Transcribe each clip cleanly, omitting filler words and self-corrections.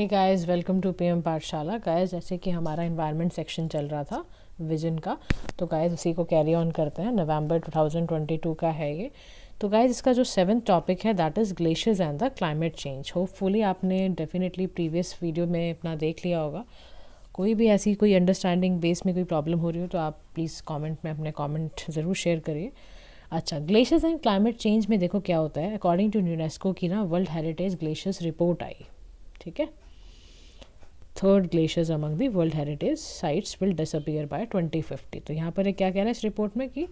Hey guys, welcome to PM Pathshala. Guys, जैसे कि हमारा एनवायरनमेंट सेक्शन चल रहा था विजन का, तो गाइस उसी को कैरी ऑन करते हैं। नवंबर 2022 का है ये। तो गाइस इसका जो 7th टॉपिक है that is glaciers and the climate change. Hopefully आपने डेफिनेटली प्रीवियस वीडियो में अपना देख लिया होगा। कोई भी ऐसी कोई अंडरस्टैंडिंग बेस में कोई प्रॉब्लम हो रही हो तो आप प्लीज़ कमेंट में अपने कमेंट ज़रूर शेयर करिए। अच्छा, ग्लेशियर्स एंड क्लाइमेट चेंज में देखो क्या होता है। अकॉर्डिंग टू यूनेस्को की ना वर्ल्ड हेरिटेज ग्लेशियर्स रिपोर्ट आई, ठीक है। Third glaciers among the world heritage sites will disappear by 2050। तो यहाँ पर क्या कह रहा है इस रिपोर्ट में कि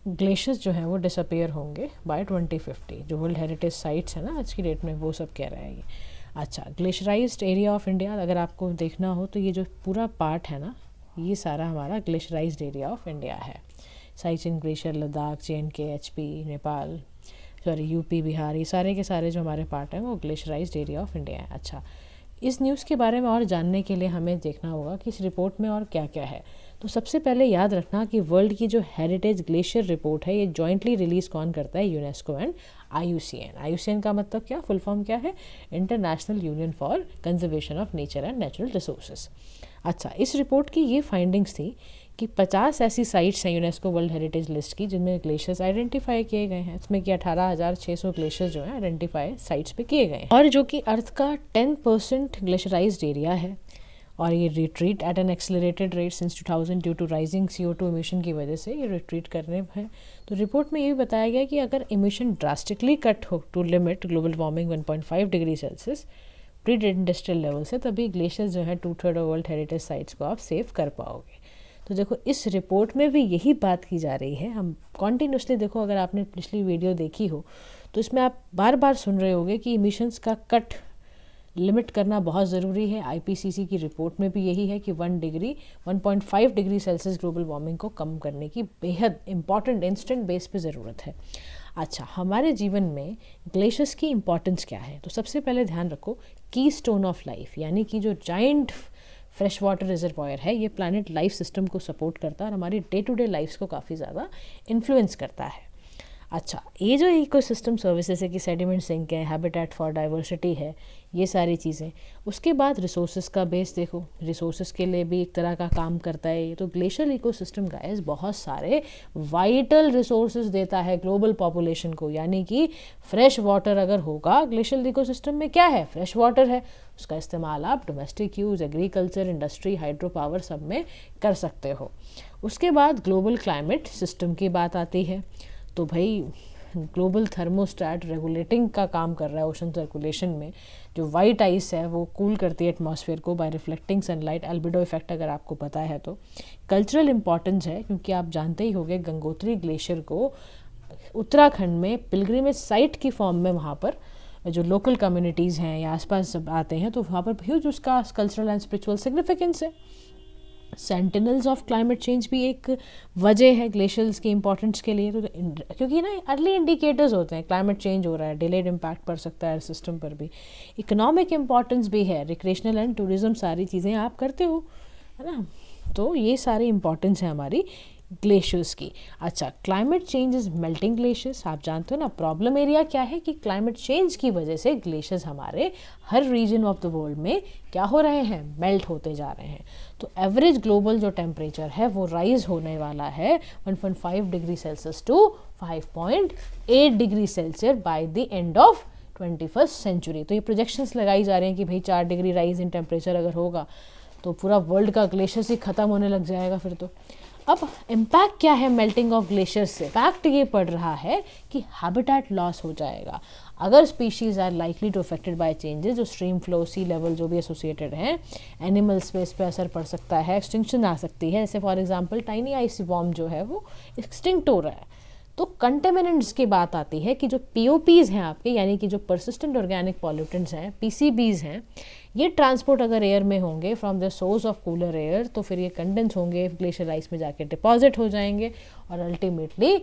ग्लेशियर्स जो हैं वो डिसअपियर होंगे बाय 2050। जो वर्ल्ड हेरिटेज साइट्स है ना आज की डेट में, वो सब कह रहा है ये। अच्छा, ग्लेशियराइज्ड एरिया ऑफ इंडिया अगर आपको देखना हो तो ये जो पूरा पार्ट है ना, ये सारा हमारा ग्लेशियराइज्ड एरिया ऑफ इंडिया है। Sites in glacier Ladakh, JNK, HP, Nepal, sorry UP, Bihar, ये सारे के सारे जो हमारे पार्ट हैं वो ग्लेशियराइज्ड एरिया ऑफ इंडिया है। अच्छा, इस न्यूज़ के बारे में और जानने के लिए हमें देखना होगा कि इस रिपोर्ट में और क्या क्या है। तो सबसे पहले याद रखना कि वर्ल्ड की जो हेरिटेज ग्लेशियर रिपोर्ट है ये जॉइंटली रिलीज़ कौन करता है? UNESCO and IUCN। IUCN का मतलब क्या, फुल फॉर्म क्या है? International union for conservation of nature and natural resources. अच्छा, इस रिपोर्ट की ये फाइंडिंग्स थी कि 50 ऐसी साइट्स हैं यूनेस्को वर्ल्ड हेरिटेज लिस्ट की जिनमें ग्लेशियर्स आइडेंटिफाई किए गए हैं। इसमें कि 18,600 ग्लेशियर्स जो हैं आइडेंटिफाई साइट्स पे किए गए हैं, और जो कि अर्थ का 10% ग्लेशियराइज्ड एरिया है। और ये retreat at an accelerated rate since 2000 due to rising CO2 emission की वजह से ये रिट्रीट करने हैं। तो रिपोर्ट में ये भी बताया गया कि अगर इमिशन ड्रास्टिकली कट हो to limit global warming 1.5 degree Celsius pre industrial level से, तभी ग्लेशियर्स जो है 2/3 वर्ल्ड हेरिटेज साइट्स को आप सेव कर पाओगे। तो देखो इस रिपोर्ट में भी यही बात की जा रही है। हम कॉन्टीन्यूसली देखो, अगर आपने पिछली वीडियो देखी हो तो इसमें आप बार बार सुन रहे होगे कि इमिशंस का कट लिमिट करना बहुत ज़रूरी है। IPCC की रिपोर्ट में भी यही है कि 1.5 डिग्री सेल्सियस ग्लोबल वार्मिंग को कम करने की बेहद इंपॉर्टेंट इंस्टेंट बेस पे ज़रूरत है। अच्छा, हमारे जीवन में ग्लेशियर्स की इंपॉर्टेंस क्या है? तो सबसे पहले ध्यान रखो, की स्टोन ऑफ लाइफ, यानी कि जो जाइंट फ्रेश वाटर रिजर्वायर है, ये प्लानट लाइफ सिस्टम को सपोर्ट करता है और हमारी डे टू डे लाइफ को काफ़ी ज़्यादा इन्फ्लुएंस करता है। अच्छा, ये जो इकोसिस्टम सर्विसेज है कि सेडिमेंट सिंक है, हैबिटेट फॉर डाइवर्सिटी है, ये सारी चीज़ें। उसके बाद रिसोर्सेज का बेस देखो, रिसोर्सेज के लिए भी एक तरह का काम करता है ये। तो ग्लेशियल इकोसिस्टम गाइस बहुत सारे वाइटल रिसोर्सेज देता है ग्लोबल पॉपुलेशन को, यानी कि फ्रेश वाटर अगर होगा ग्लेशियल इकोसिस्टम में, क्या है? फ्रेश वाटर है। उसका इस्तेमाल आप domestic use, agriculture, industry, hydro power सब में कर सकते हो। उसके बाद ग्लोबल क्लाइमेट सिस्टम की बात आती है। तो भाई ग्लोबल थर्मोस्टैट रेगुलेटिंग का काम कर रहा है ओशन सर्कुलेशन में। जो वाइट आइस है वो कूल करती है एटमॉस्फेयर को by reflecting sunlight, albedo effect अगर आपको पता है तो। कल्चरल इंपॉर्टेंस है क्योंकि आप जानते ही होंगे गंगोत्री ग्लेशियर को उत्तराखंड में पिलग्रिमेज साइट की फॉर्म में वहाँ पर जो लोकल कम्युनिटीज़ हैं या आसपास सब आते हैं, तो वहाँ पर ह्यूज उसका कल्चरल एंड स्पिरिचुअल सिग्निफिकेंस है। सेंटिनल्स ऑफ क्लाइमेट चेंज भी एक वजह है ग्लेशियर्स की इंपॉर्टेंस के लिए। तो क्योंकि ना अर्ली इंडिकेटर्स होते हैं क्लाइमेट चेंज हो रहा है, डिलेड इम्पैक्ट पड़ सकता है सिस्टम पर भी। इकोनॉमिक इम्पॉर्टेंस भी है, रिक्रिएशनल एंड टूरिज्म सारी चीज़ें आप करते हो, है ना। तो ये सारी इंपॉर्टेंस है हमारी ग्लेशियर्स की। अच्छा, climate change is melting glaciers. आप जानते हो ना प्रॉब्लम एरिया क्या है कि क्लाइमेट चेंज की वजह से ग्लेशियर्स हमारे हर रीजन ऑफ द वर्ल्ड में क्या हो रहे हैं? मेल्ट होते जा रहे हैं। तो एवरेज ग्लोबल जो टेम्परेचर है वो राइज होने वाला है 1.5 degree Celsius to 5.8 degree Celsius by the end of 21st century. तो ये प्रोजेक्शंस लगाई जा रहे हैं कि भाई 4 डिग्री राइज इन टेम्परेचर अगर होगा तो पूरा वर्ल्ड का ग्लेशियर्स ही ख़त्म होने लग जाएगा फिर तो। अब इम्पैक्ट क्या है मेल्टिंग ऑफ ग्लेशियर्स से? इम्पैक्ट ये पड़ रहा है कि हैबिटेट लॉस हो जाएगा। अगर species are likely to affected by changes, जो स्ट्रीम फ्लो, सी लेवल जो भी एसोसिएटेड हैं, एनिमल स्पेस पे असर पड़ सकता है, एक्सटिंक्शन आ सकती है। जैसे for example tiny ice worm जो है वो एक्सटिंक्ट हो रहा है। तो कंटेमिनेंट्स की बात आती है कि जो POPs हैं आपके, यानी कि जो परसिस्टेंट ऑर्गेनिक पॉल्यूटेंट्स हैं, PCBs हैं, ये ट्रांसपोर्ट अगर एयर में होंगे from the source of cooler air, तो फिर ये कंडेंस होंगे, ग्लेशियर आइस में जाके डिपॉजिट हो जाएंगे और अल्टीमेटली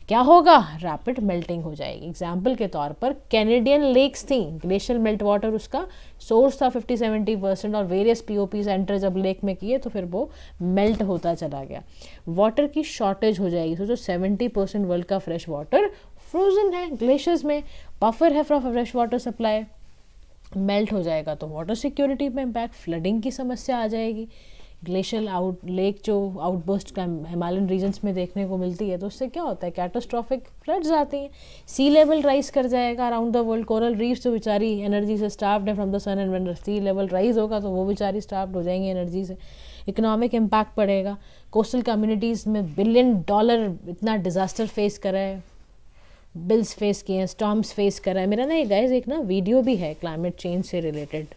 क्या होगा? रैपिड मेल्टिंग हो जाएगी। एग्जाम्पल के तौर पर कैनेडियन लेक्स थी, ग्लेशियल मेल्ट वाटर उसका सोर्स था 50-70% और वेरियस POPs एंटर जब लेक में किए तो फिर वो मेल्ट होता चला गया। वाटर की शॉर्टेज हो जाएगी। तो 70% वर्ल्ड का फ्रेश वाटर फ्रोजन है ग्लेशियर्स में, बफर है from fresh water supply. Melt हो जाएगा तो वाटर सिक्योरिटी पे इम्पैक्ट, फ्लडिंग की समस्या आ जाएगी। ग्लेशियल लेक जो आउटबर्स्ट हिमालयन रीजन्स में देखने को मिलती है तो उससे क्या होता है, कैटास्ट्रॉफिक फ्लड्स आती हैं। सी लेवल राइज कर जाएगा around the world. Coral reefs जो बेचारी एनर्जी से स्टार्व्ड है from the sun, and when sea level rise होगा तो वो बेचारी स्टार्व्ड हो जाएंगी एनर्जी से। इकोनॉमिक इम्पैक्ट पड़ेगा। कोस्टल कम्युनिटीज़ में $1 बिलियन इतना डिज़ास्टर फेस करा है, बिल्स फेस किए हैं, स्टॉर्म्स फेस करा है। मेरा ना ये गाइस एक ना वीडियो भी है क्लाइमेट चेंज से रिलेटेड,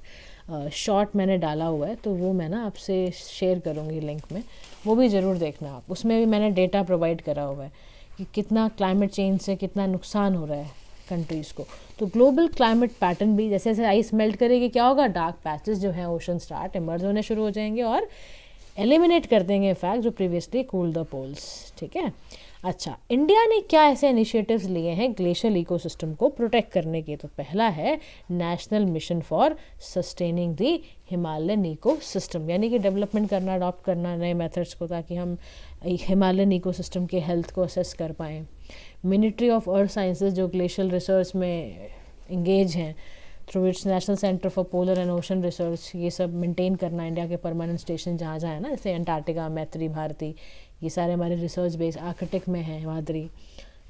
शॉर्ट मैंने डाला हुआ है, तो वो मैं ना आपसे शेयर करूँगी लिंक में, वो भी ज़रूर देखना आप। उसमें भी मैंने डेटा प्रोवाइड करा हुआ है कि कितना क्लाइमेट चेंज से कितना नुकसान हो रहा है कंट्रीज़ को। तो ग्लोबल क्लाइमेट पैटर्न भी जैसे जैसे आइस मेल्ट करेगी क्या होगा, डार्क पैचेस जो हैं ओशन स्टार्ट इमर्ज होने शुरू हो जाएंगे और एलिमिनेट कर देंगे इफैक्ट जो प्रीवियसली कूल द पोल्स। ठीक है। अच्छा, इंडिया ने क्या ऐसे इनिशिएटिव्स लिए हैं ग्लेशियल इकोसिस्टम को प्रोटेक्ट करने के? तो पहला है national mission for sustaining the Himalayan ecosystem, यानी कि डेवलपमेंट करना, अडॉप्ट करना नए मेथड्स को ताकि हम हिमालयन इकोसिस्टम के हेल्थ को असेस कर पाएँ। मिनिस्ट्री ऑफ अर्थ साइंसेज जो ग्लेशियल रिसर्च में इंगेज हैं through it's national centre for polar and ocean research, ये सब मेंटेन करना। इंडिया के परमानेंट स्टेशन जहाँ जहाँ है ना, जैसे अंटार्कटिका, मैत्री, भारती, ये सारे हमारे रिसर्च बेस आर्कटिक में हैं, हिमाद्री,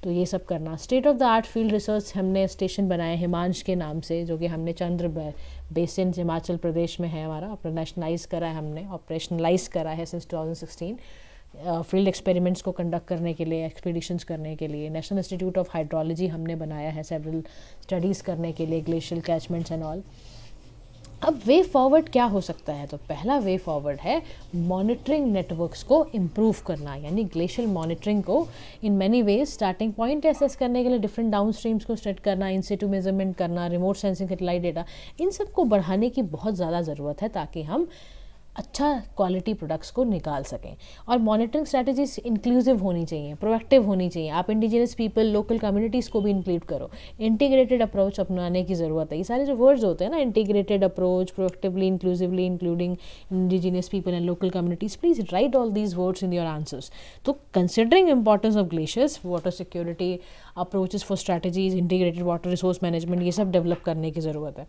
तो ये सब करना। State of the art field research हमने स्टेशन बनाए हिमांश के नाम से, जो कि हमने चंद्र बेसिन हिमाचल प्रदेश में है हमारा, ऑपरेशनलाइज करा है हमने, ऑपरेशनलाइज करा है सिंस 2016। फील्ड एक्सपेरिमेंट्स को कंडक्ट करने के लिए, एक्सपीडिशंस करने के लिए। नेशनल इंस्टीट्यूट ऑफ हाइड्रोलॉजी हमने बनाया है सेवरल स्टडीज़ करने के लिए, ग्लेशियल कैचमेंट्स एंड ऑल। अब वे फॉरवर्ड क्या हो सकता है? तो पहला वे फॉरवर्ड है मॉनिटरिंग नेटवर्क्स को इम्प्रूव करना, यानी ग्लेशियल मॉनिटरिंग को in many ways, starting point assess करने के लिए डिफरेंट डाउन स्ट्रीम्स को स्टडी करना, इन सिटू मेजरमेंट करना, रिमोट सेंसिंग, सैटेलाइट डेटा, इन सब को बढ़ाने की बहुत ज़्यादा ज़रूरत है ताकि हम अच्छा क्वालिटी प्रोडक्ट्स को निकाल सकें। और मॉनिटरिंग स्ट्रैटेजीज इंक्लूसिव होनी चाहिए, प्रोएक्टिव होनी चाहिए। आप इंडिजिनस पीपल, लोकल कम्युनिटीज़ को भी इंक्लूड करो। इंटीग्रेटेड अप्रोच अपनाने की ज़रूरत है। ये सारे जो वर्ड्स होते हैं ना, integrated approach, proactively, inclusively, including indigenous people and local communities, please write all these words in your answers. तो considering importance of glaciers, water security approaches for strategies, integrated water resource management, ये सब develop करने की ज़रूरत है।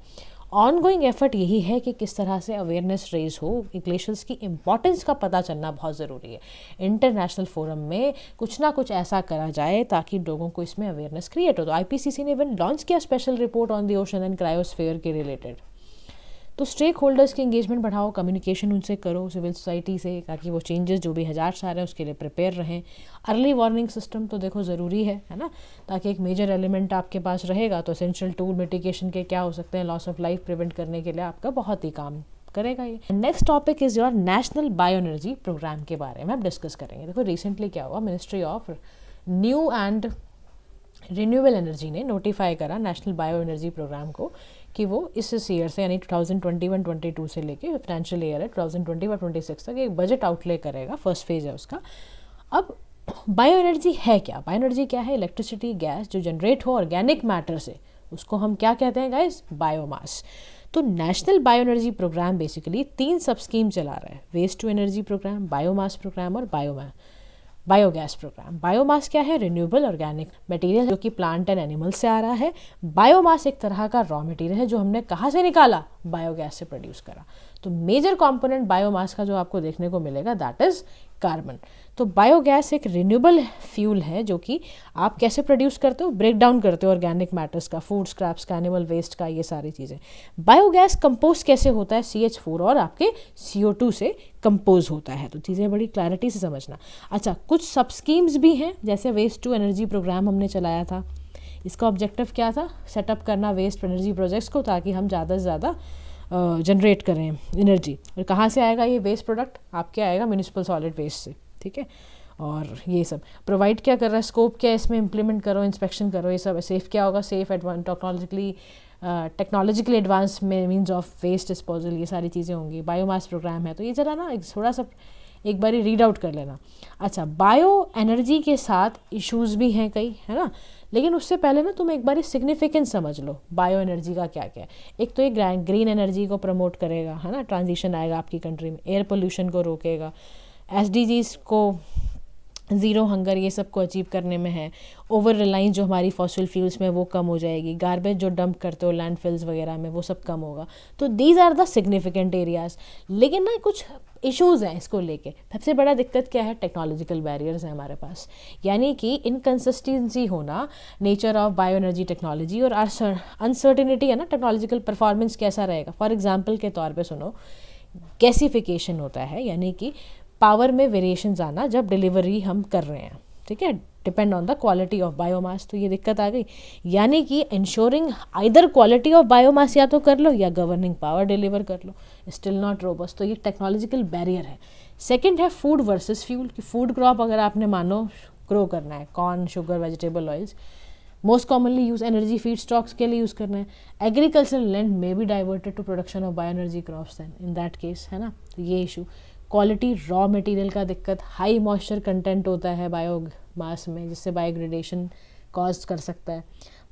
Ongoing effort यही है कि किस तरह से अवेयरनेस रेज हो, ग्लेशियर्स की इंपॉर्टेंस का पता चलना बहुत ज़रूरी है। इंटरनेशनल फोरम में कुछ ना कुछ ऐसा करा जाए ताकि लोगों को इसमें अवेयरनेस क्रिएट हो। तो आईपीसीसी ने इवन लॉन्च किया special report on the ocean and cryosphere के रिलेटेड। तो स्टेक होल्डर्स की एंगेजमेंट बढ़ाओ, कम्युनिकेशन उनसे करो, सिविल सोसाइटी से, ताकि वो चेंजेस जो भी हज़ार आ रहे हैं उसके लिए प्रिपेयर रहें। अर्ली वार्निंग सिस्टम तो देखो ज़रूरी है ना, ताकि एक मेजर एलिमेंट आपके पास रहेगा तो एसेंशियल टूल मिटिगेशन के क्या हो सकते हैं, लॉस ऑफ लाइफ प्रिवेंट करने के लिए आपका बहुत ही काम करेगा ये। Next topic is your national bio energy program के बारे में हम डिस्कस करेंगे। देखो रिसेंटली क्या हुआ, ministry of new and renewable energy ने नोटिफाई करा नेशनल बायो एनर्जी प्रोग्राम को कि वो इस ईयर से यानी 2021-22 से लेके फाइनेंशियल ईयर है 2025-26 तक एक बजट आउटले करेगा। फर्स्ट फेज है उसका। अब बायो एनर्जी है क्या? बायो एनर्जी क्या है? इलेक्ट्रिसिटी, गैस जो जनरेट हो ऑर्गेनिक मैटर से, उसको हम क्या कहते हैं गाइस? बायोमास। तो national bio energy program basically 3 सब स्कीम चला रहा है, waste to energy program, biomass program और बायोगैस प्रोग्राम। बायोमास क्या है? रिन्यूएबल ऑर्गेनिक मटेरियल जो कि प्लांट एंड एनिमल से आ रहा है। बायोमास एक तरह का रॉ मटेरियल है जो हमने कहाँ से निकाला? बायोगैस से प्रोड्यूस करा। तो मेजर कंपोनेंट बायोमास का जो आपको देखने को मिलेगा दैट इज कार्बन। तो बायोगैस एक रिन्यूएबल फ्यूल है जो कि आप कैसे प्रोड्यूस करते हो? ब्रेक डाउन करते हो ऑर्गेनिक मैटर्स का, फूड स्क्रैप्स का, एनिमल वेस्ट का, ये सारी चीज़ें। बायोगैस कंपोज कैसे होता है? CH4 और आपके CO2 से कंपोज होता है। तो चीज़ें बड़ी क्लैरिटी से समझना। अच्छा, कुछ सब स्कीम्स भी हैं, जैसे वेस्ट टू एनर्जी प्रोग्राम हमने चलाया था। इसका ऑब्जेक्टिव क्या था? सेटअप करना वेस्ट टू एनर्जी प्रोजेक्ट्स को ताकि हम ज़्यादा से ज़्यादा जनरेट करें एनर्जी। और कहाँ से आएगा ये वेस्ट प्रोडक्ट? आपके आएगा म्यूनिसिपल सॉलिड वेस्ट से। ठीक है। और ये सब प्रोवाइड क्या कर रहा है? स्कोप क्या है इसमें? इम्प्लीमेंट करो, इंस्पेक्शन करो, ये सब। सेफ क्या होगा? सेफ टेक्नोलॉजिकली एडवांस में मीन्स ऑफ वेस्ट डिस्पोजल, ये सारी चीज़ें होंगी। बायोमास प्रोग्राम है तो ये जरा ना थोड़ा सा एक बारी रीड आउट कर लेना। अच्छा, बायो एनर्जी के साथ इश्यूज़ भी हैं कई, है ना, लेकिन उससे पहले ना तुम एक बारी सिग्निफिकेंस समझ लो बायो एनर्जी का क्या क्या है। एक तो ये ग्रीन एनर्जी को प्रमोट करेगा, है ना, ट्रांजिशन आएगा आपकी कंट्री में, एयर पोल्यूशन को रोकेगा, SDGs को ज़ीरो हंगर ये सब को अचीव करने में है। ओवर रिलायंस जो हमारी फॉसिल फ्यूल्स में वो कम हो जाएगी। गार्बेज जो डंप करते हो लैंडफिल्स वगैरह में वो सब कम होगा। तो these are the significant areas. लेकिन ना कुछ इश्यूज़ हैं इसको लेके। सबसे बड़ा दिक्कत क्या है, टेक्नोलॉजिकल बैरियर्स हैं हमारे पास, यानी कि इनकन्सिस्टेंसी होना nature of bio energy technology और अनसर्टिनिटी है ना, टेक्नोलॉजिकल परफॉर्मेंस कैसा रहेगा। फॉर एग्जाम्पल के तौर पे सुनो, गैसिफिकेशन होता है, यानी कि पावर में वेरिएशंस आना जब डिलीवरी हम कर रहे हैं, ठीक है, depend on the quality of biomass. तो ये दिक्कत आ गई, यानी कि ensuring either quality of biomass या तो कर लो या गवर्निंग पावर डिलीवर कर लो, स्टिल नॉट रोबस्ट। तो ये टेक्नोलॉजिकल बैरियर है। सेकंड है फूड वर्सेस फ्यूल, कि फूड क्रॉप अगर आपने मानो ग्रो करना है, corn, sugar, vegetable oils, most commonly use energy feed stocks के लिए यूज़ करना है। Agricultural land may be diverted to production of bio energy crops than in that case, है ना। तो ये इशू, क्वालिटी रॉ मटेरियल का दिक्कत, हाई मॉइस्चर कंटेंट होता है बायोमास में जिससे बायोग्रेडेशन कॉज कर सकता है,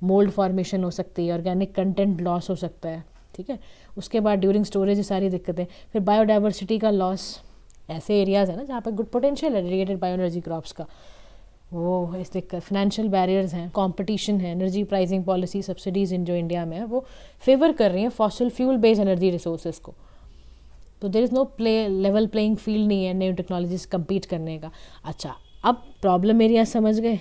मोल्ड फॉर्मेशन हो सकती है, ऑर्गेनिक कंटेंट लॉस हो सकता है, ठीक है। उसके बाद ड्यूरिंग स्टोरेज ये सारी दिक्कतें, फिर बायोडाइवर्सिटी का लॉस। ऐसे एरियाज़ है ना जहाँ पर गुड पोटेंशियल है डेडिकेटेड बायो एनर्जी क्रॉप्स का, वो इस दिक्कत। फाइनेंशियल बैरियर्स हैं, कंपटीशन है, energy pricing policy, subsidies in जो इंडिया में है वो फेवर कर रही हैं fossil fuel based energy resources को। तो there is no level playing field नहीं है न्यू टेक्नोलॉजीज कम्पीट करने का। अच्छा, अब प्रॉब्लम एरिया समझ गए,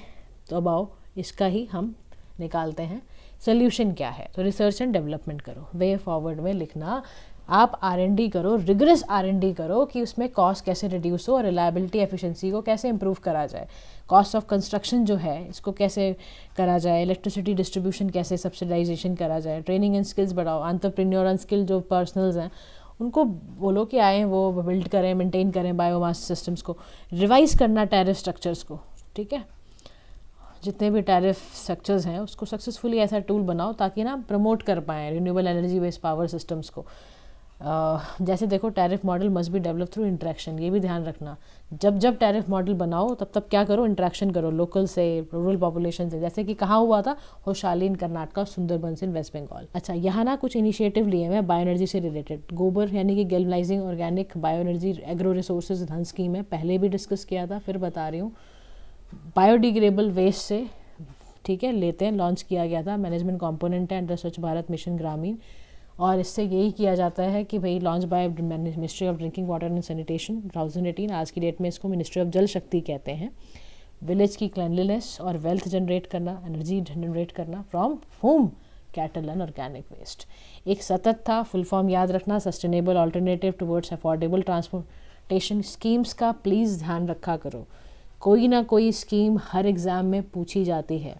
तो अब आओ इसका ही हम निकालते हैं सोल्यूशन क्या है। तो रिसर्च एंड डेवलपमेंट करो, वे फॉरवर्ड में लिखना, आप R&D करो, रिगरस R&D करो कि उसमें कॉस्ट कैसे रिड्यूस हो और रिलायबिलिटी एफिशिएंसी को कैसे इंप्रूव करा जाए, कॉस्ट ऑफ कंस्ट्रक्शन जो है इसको कैसे करा जाए, इलेक्ट्रिसिटी डिस्ट्रीब्यूशन कैसे सब्सिडाइजेशन करा जाए, ट्रेनिंग एंड स्किल्स बढ़ाओ, एंटरप्रेन्योर अनस्किल्ड जो पर्सनल्स हैं उनको बोलो कि आएँ वो बिल्ड करें, मेंटेन करें बायोमास सिस्टम्स को, रिवाइज करना टैरिफ स्ट्रक्चर्स को, ठीक है, जितने भी टैरिफ स्ट्रक्चर्स हैं उसको सक्सेसफुली ऐसा टूल बनाओ ताकि ना प्रमोट कर पाएँ renewable energy based power systems को। जैसे देखो tariff model must be develop through interaction, ये भी ध्यान रखना, जब जब टैरिफ मॉडल बनाओ तब तब क्या करो, इंटरेक्शन करो लोकल से, रूरल पॉपुलेशन से, जैसे कि कहाँ हुआ था, होशाली इन कर्नाटका, सुंदरबंस इन वेस्ट बंगाल। अच्छा, यहाँ ना कुछ इनिशिएटिव लिए हैं बायो एनर्जी से रिलेटेड। गोबर यानी कि galvanising organic bio energy agro resources धन स्कीम है, पहले भी डिस्कस किया था, फिर बता रही हूँ। बायोडिग्रेडेबल वेस्ट से, ठीक है, लेते हैं, लॉन्च किया गया था, मैनेजमेंट कॉम्पोनेंट है अंडर स्वच्छ भारत मिशन ग्रामीण, और इससे यही किया जाता है कि भाई launch by ministry of drinking water and sanitation 2018, आज की डेट में इसको मिनिस्ट्री ऑफ जल शक्ति कहते हैं। विलेज की क्लैनलीनेस और वेल्थ जनरेट करना, एनर्जी जनरेट करना from home cattle and organic waste. एक सतत था, फुल फॉर्म याद रखना, sustainable alternative towards affordable transportation. Schemes का प्लीज़ ध्यान रखा करो, कोई ना कोई स्कीम हर एग्ज़ाम में पूछी जाती है।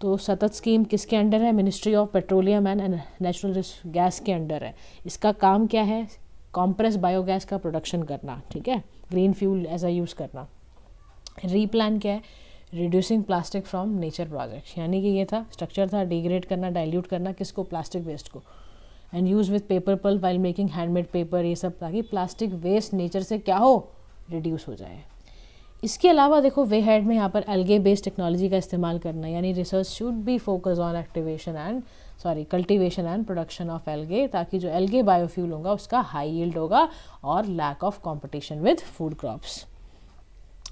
तो सतत स्कीम किसके अंडर है, ministry of petroleum and natural gas के अंडर है। इसका काम क्या है, कॉम्प्रेस बायोगैस का प्रोडक्शन करना, ठीक है, ग्रीन फ्यूल ऐसा यूज़ करना। रीप्लान क्या है, reducing plastic from nature project, यानी कि ये था स्ट्रक्चर था, डिग्रेड करना, डाइल्यूट करना किसको, प्लास्टिक वेस्ट को, and use with paper pulp while making handmade paper, ये सब, ताकि प्लास्टिक वेस्ट नेचर से क्या हो, रिड्यूस हो जाए। इसके अलावा देखो वे हेड में यहाँ पर एल्गे बेस्ड टेक्नोलॉजी का इस्तेमाल करना, यानी research should be focus on cultivation and production of algae, ताकि जो एल्गे बायोफ्यूल होगा उसका हाई यील्ड होगा और lack of competition with food crops.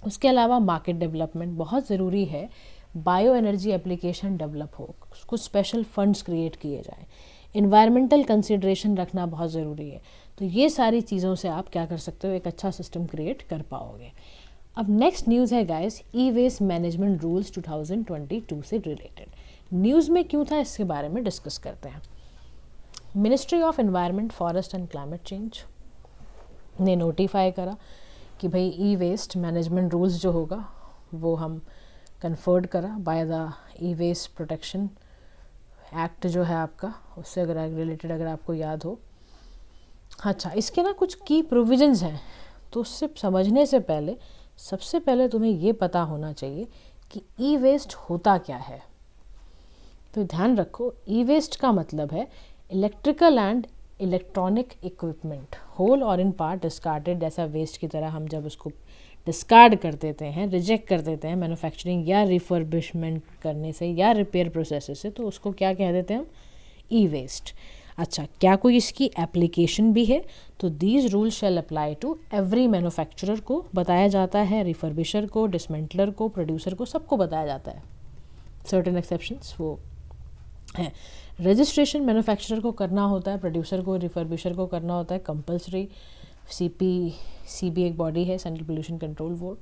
उसके अलावा मार्केट डेवलपमेंट बहुत ज़रूरी है, बायो एनर्जी एप्लीकेशन डेवलप हो, कुछ स्पेशल फंड्स क्रिएट किए जाएँ, इन्वायरमेंटल कंसिड्रेशन रखना बहुत ज़रूरी है। तो ये सारी चीज़ों से आप क्या कर सकते हो, एक अच्छा सिस्टम क्रिएट कर पाओगे। अब नेक्स्ट न्यूज़ है गाइस, ई वेस्ट मैनेजमेंट रूल्स 2022 से रिलेटेड। न्यूज़ में क्यों था इसके बारे में डिस्कस करते हैं। Ministry of environment, forest and climate change ने नोटिफाई करा कि भाई ई वेस्ट मैनेजमेंट रूल्स जो होगा वो हम कन्फर्ड करा by the e waste protection act जो है आपका, उससे अगर रिलेटेड अगर आपको याद हो। अच्छा, इसके ना कुछ की प्रोविजंस हैं, तो उससे समझने से पहले सबसे पहले तुम्हें ये पता होना चाहिए कि ई वेस्ट होता क्या है। तो ध्यान रखो, ई वेस्ट का मतलब है electrical and electronic equipment whole और इन पार्ट डिस्कार्डेड, जैसा वेस्ट की तरह हम जब उसको डिस्कार्ड कर देते हैं, रिजेक्ट कर देते हैं मैन्युफैक्चरिंग या रिफर्बिशमेंट करने से या रिपेयर प्रोसेस से, तो उसको क्या कह देते हैं हम, ई वेस्ट। अच्छा, क्या कोई इसकी एप्लीकेशन भी है? तो these rule shall apply to every manufacturer को बताया जाता है, रिफर्बिशर को, डिसमेंटलर को, प्रोड्यूसर को, सबको बताया जाता है। सर्टेन एक्सेप्शंस वो हैं। रजिस्ट्रेशन मैन्युफैक्चरर को करना होता है, प्रोड्यूसर को, रिफर्बिशर को करना होता है कंपल्सरी। सीबी एक बॉडी है, central pollution control board.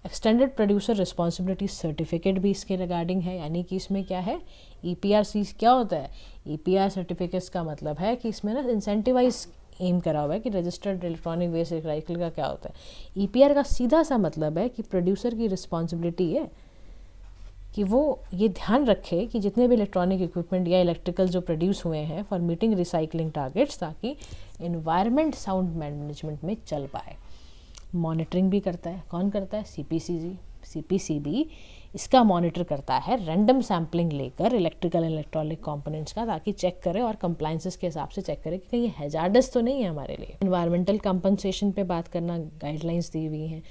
Extended producer responsibility certificate भी इसके रिगार्डिंग है, यानी कि इसमें क्या है, ईपीआरसी क्या होता है, ईपीआर सर्टिफिकेट्स का मतलब है कि इसमें ना इंसेंटिवाइज एम करा हुआ है कि रजिस्टर्ड इलेक्ट्रॉनिक वेस्ट रिसाइकिल का क्या होता है। ईपीआर का सीधा सा मतलब है कि प्रोड्यूसर की रिस्पॉन्सिबिलिटी है कि वो ये ध्यान रखे कि जितने भी इलेक्ट्रॉनिक इक्विपमेंट या इलेक्ट्रिकल जो प्रोड्यूस हुए हैं फॉर मीटिंग रिसाइकलिंग टारगेट्स, ताकि एनवायरनमेंट साउंड मैनेजमेंट में चल पाए। मॉनिटरिंग भी करता है, कौन करता है, सीपीसीबी इसका मॉनिटर करता है, रैंडम सैम्पलिंग लेकर इलेक्ट्रिकल एंड इलेक्ट्रॉनिक कंपोनेंट्स का, ताकि चेक करे और कंप्लाइंसेस के हिसाब से चेक करे कि कहीं हैजार्डस तो नहीं है हमारे लिए। एनवायरमेंटल कंपनसेशन पे बात करना, गाइडलाइंस दी हुई हैं।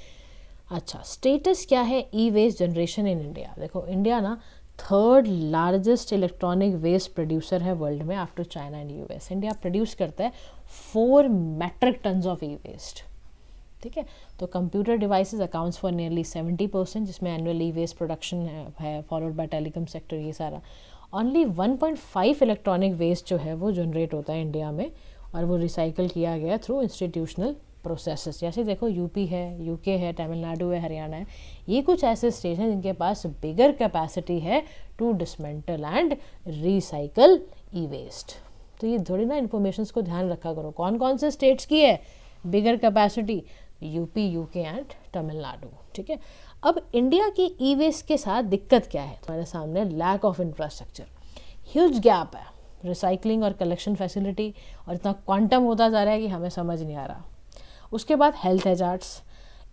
अच्छा, स्टेटस क्या है e waste generation in India? देखो, इंडिया ना 3rd largest electronic waste producer है वर्ल्ड में after China and US. India produce करता है 4 metric tons of e waste, ठीक है। तो computer devices accounts for nearly 70%, जिसमें एनुअल ई वेस्ट प्रोडक्शन है, फॉलोड बाय टेलीकॉम सेक्टर, ये सारा। ओनली 1.5 इलेक्ट्रॉनिक वेस्ट जो है वो जनरेट होता है इंडिया में, और वो रिसाइकल किया गया थ्रू इंस्टीट्यूशनल प्रोसेसेस। जैसे देखो, यूपी है, यूके है, तमिलनाडु है, हरियाणा है, ये कुछ ऐसे स्टेट हैं जिनके पास बिगर कैपेसिटी है to dismantle and recycle e waste. तो ये थोड़ी ना इन्फॉर्मेशन को ध्यान रखा करो, कौन कौन से स्टेट्स की है bigger capacity, UP, UK and Tamil Nadu, ठीक है। अब इंडिया की ई वेस्ट के साथ दिक्कत क्या है? तुम्हारे सामने lack of infrastructure, huge gap है रिसाइकलिंग और कलेक्शन फैसिलिटी, और इतना क्वांटम होता जा रहा है कि हमें समझ नहीं आ रहा। उसके बाद हेल्थ हैजार्ड्स,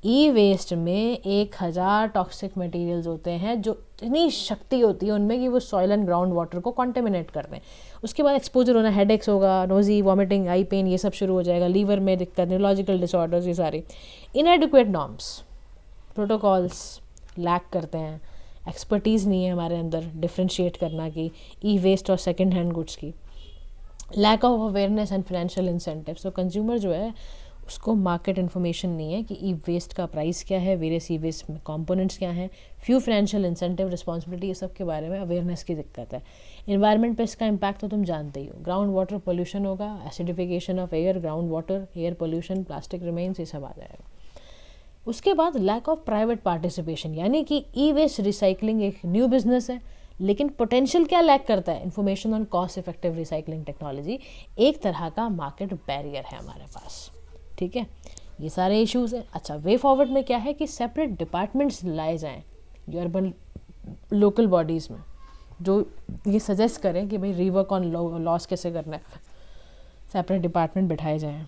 ई वेस्ट में 1000 टॉक्सिक मटेरियल्स होते हैं, जो इतनी शक्ति होती है उनमें कि वो सॉइल एंड ग्राउंड वाटर को कॉन्टेमिनेट कर दें। उसके बाद एक्सपोजर होना, हेडेक्स होगा, नोजी, वॉमिटिंग, आई पेन, ये सब शुरू हो जाएगा, लीवर में दिक्कत, न्यूरोलॉजिकल डिसऑर्डर्स, ये सारी। इनएडिक्वेट नॉर्म्स, प्रोटोकॉल्स लैक करते हैं, एक्सपर्टीज़ नहीं है हमारे अंदर डिफ्रेंशिएट करना कि ई वेस्ट और सेकेंड हैंड गुड्स की। Lack of awareness and financial incentives, तो कंज्यूमर जो है उसको मार्केट इन्फॉर्मेशन नहीं है कि ई वेस्ट का प्राइस क्या है, वेरियस ई वेस्ट में कंपोनेंट्स क्या हैं, फ्यू फाइनेंशियल इंसेंटिव, रिस्पॉन्सिबिलिटी, ये सब के बारे में अवेयरनेस की दिक्कत है। इन्वायरमेंट पे इसका इम्पैक्ट तो तुम जानते ही हो, ग्राउंड वाटर पोल्यूशन होगा, acidification of air, ground water, air pollution, plastic remains, ये सब आ जाएगा। उसके बाद लैक ऑफ प्राइवेट पार्टिसिपेशन, यानी कि ई वेस्ट रिसाइकलिंग एक न्यू बिजनेस है, लेकिन पोटेंशियल क्या लैक करता है, information on cost effective recycling technology, एक तरह का मार्केट बैरियर है हमारे पास, ठीक है। ये सारे इश्यूज हैं। अच्छा, वे फॉरवर्ड में क्या है कि सेपरेट डिपार्टमेंट्स लाए जाएं जो अर्बन लोकल बॉडीज़ में, जो ये सजेस्ट करें कि भाई रीवर्क ऑन लॉस कैसे करना है, सेपरेट डिपार्टमेंट बिठाए जाएं,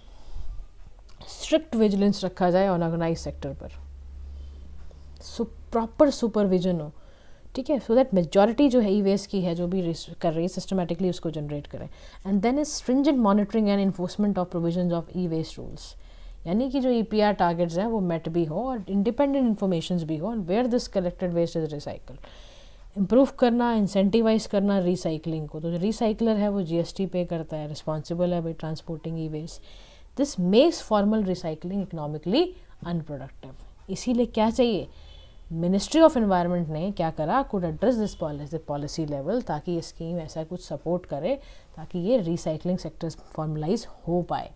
स्ट्रिक्ट विजिलेंस रखा जाए ऑर्गेनाइज सेक्टर पर, प्रॉपर सुपरविजन हो, ठीक है, सो दैट मेजॉरिटी जो है ई वेस्ट की है जो भी कर रही है सिस्टमेटिकली उसको जनरेट करें। And then is stringent monitoring and enforcement of provisions of e waste rules, यानी कि जो ईपीआर टारगेट्स हैं वो मेट भी हो और इंडिपेंडेंट इन्फॉर्मेशन भी हो on where this collected waste is recycle. Improve करना, इंसेंटिवाइज करना रिसाइकलिंग को, तो जो रिसाइकलर है वो जीएसटी पे करता है, रिस्पॉन्सिबल है भाई transporting e waste. This makes formal recycling economically unproductive. इसीलिए क्या चाहिए, मिनिस्ट्री ऑफ एनवायरनमेंट ने क्या करा, could address this policy level, ताकि ये स्कीम ऐसा कुछ सपोर्ट करे ताकि ये रिसाइकलिंग सेक्टर फॉर्मलाइज हो पाए।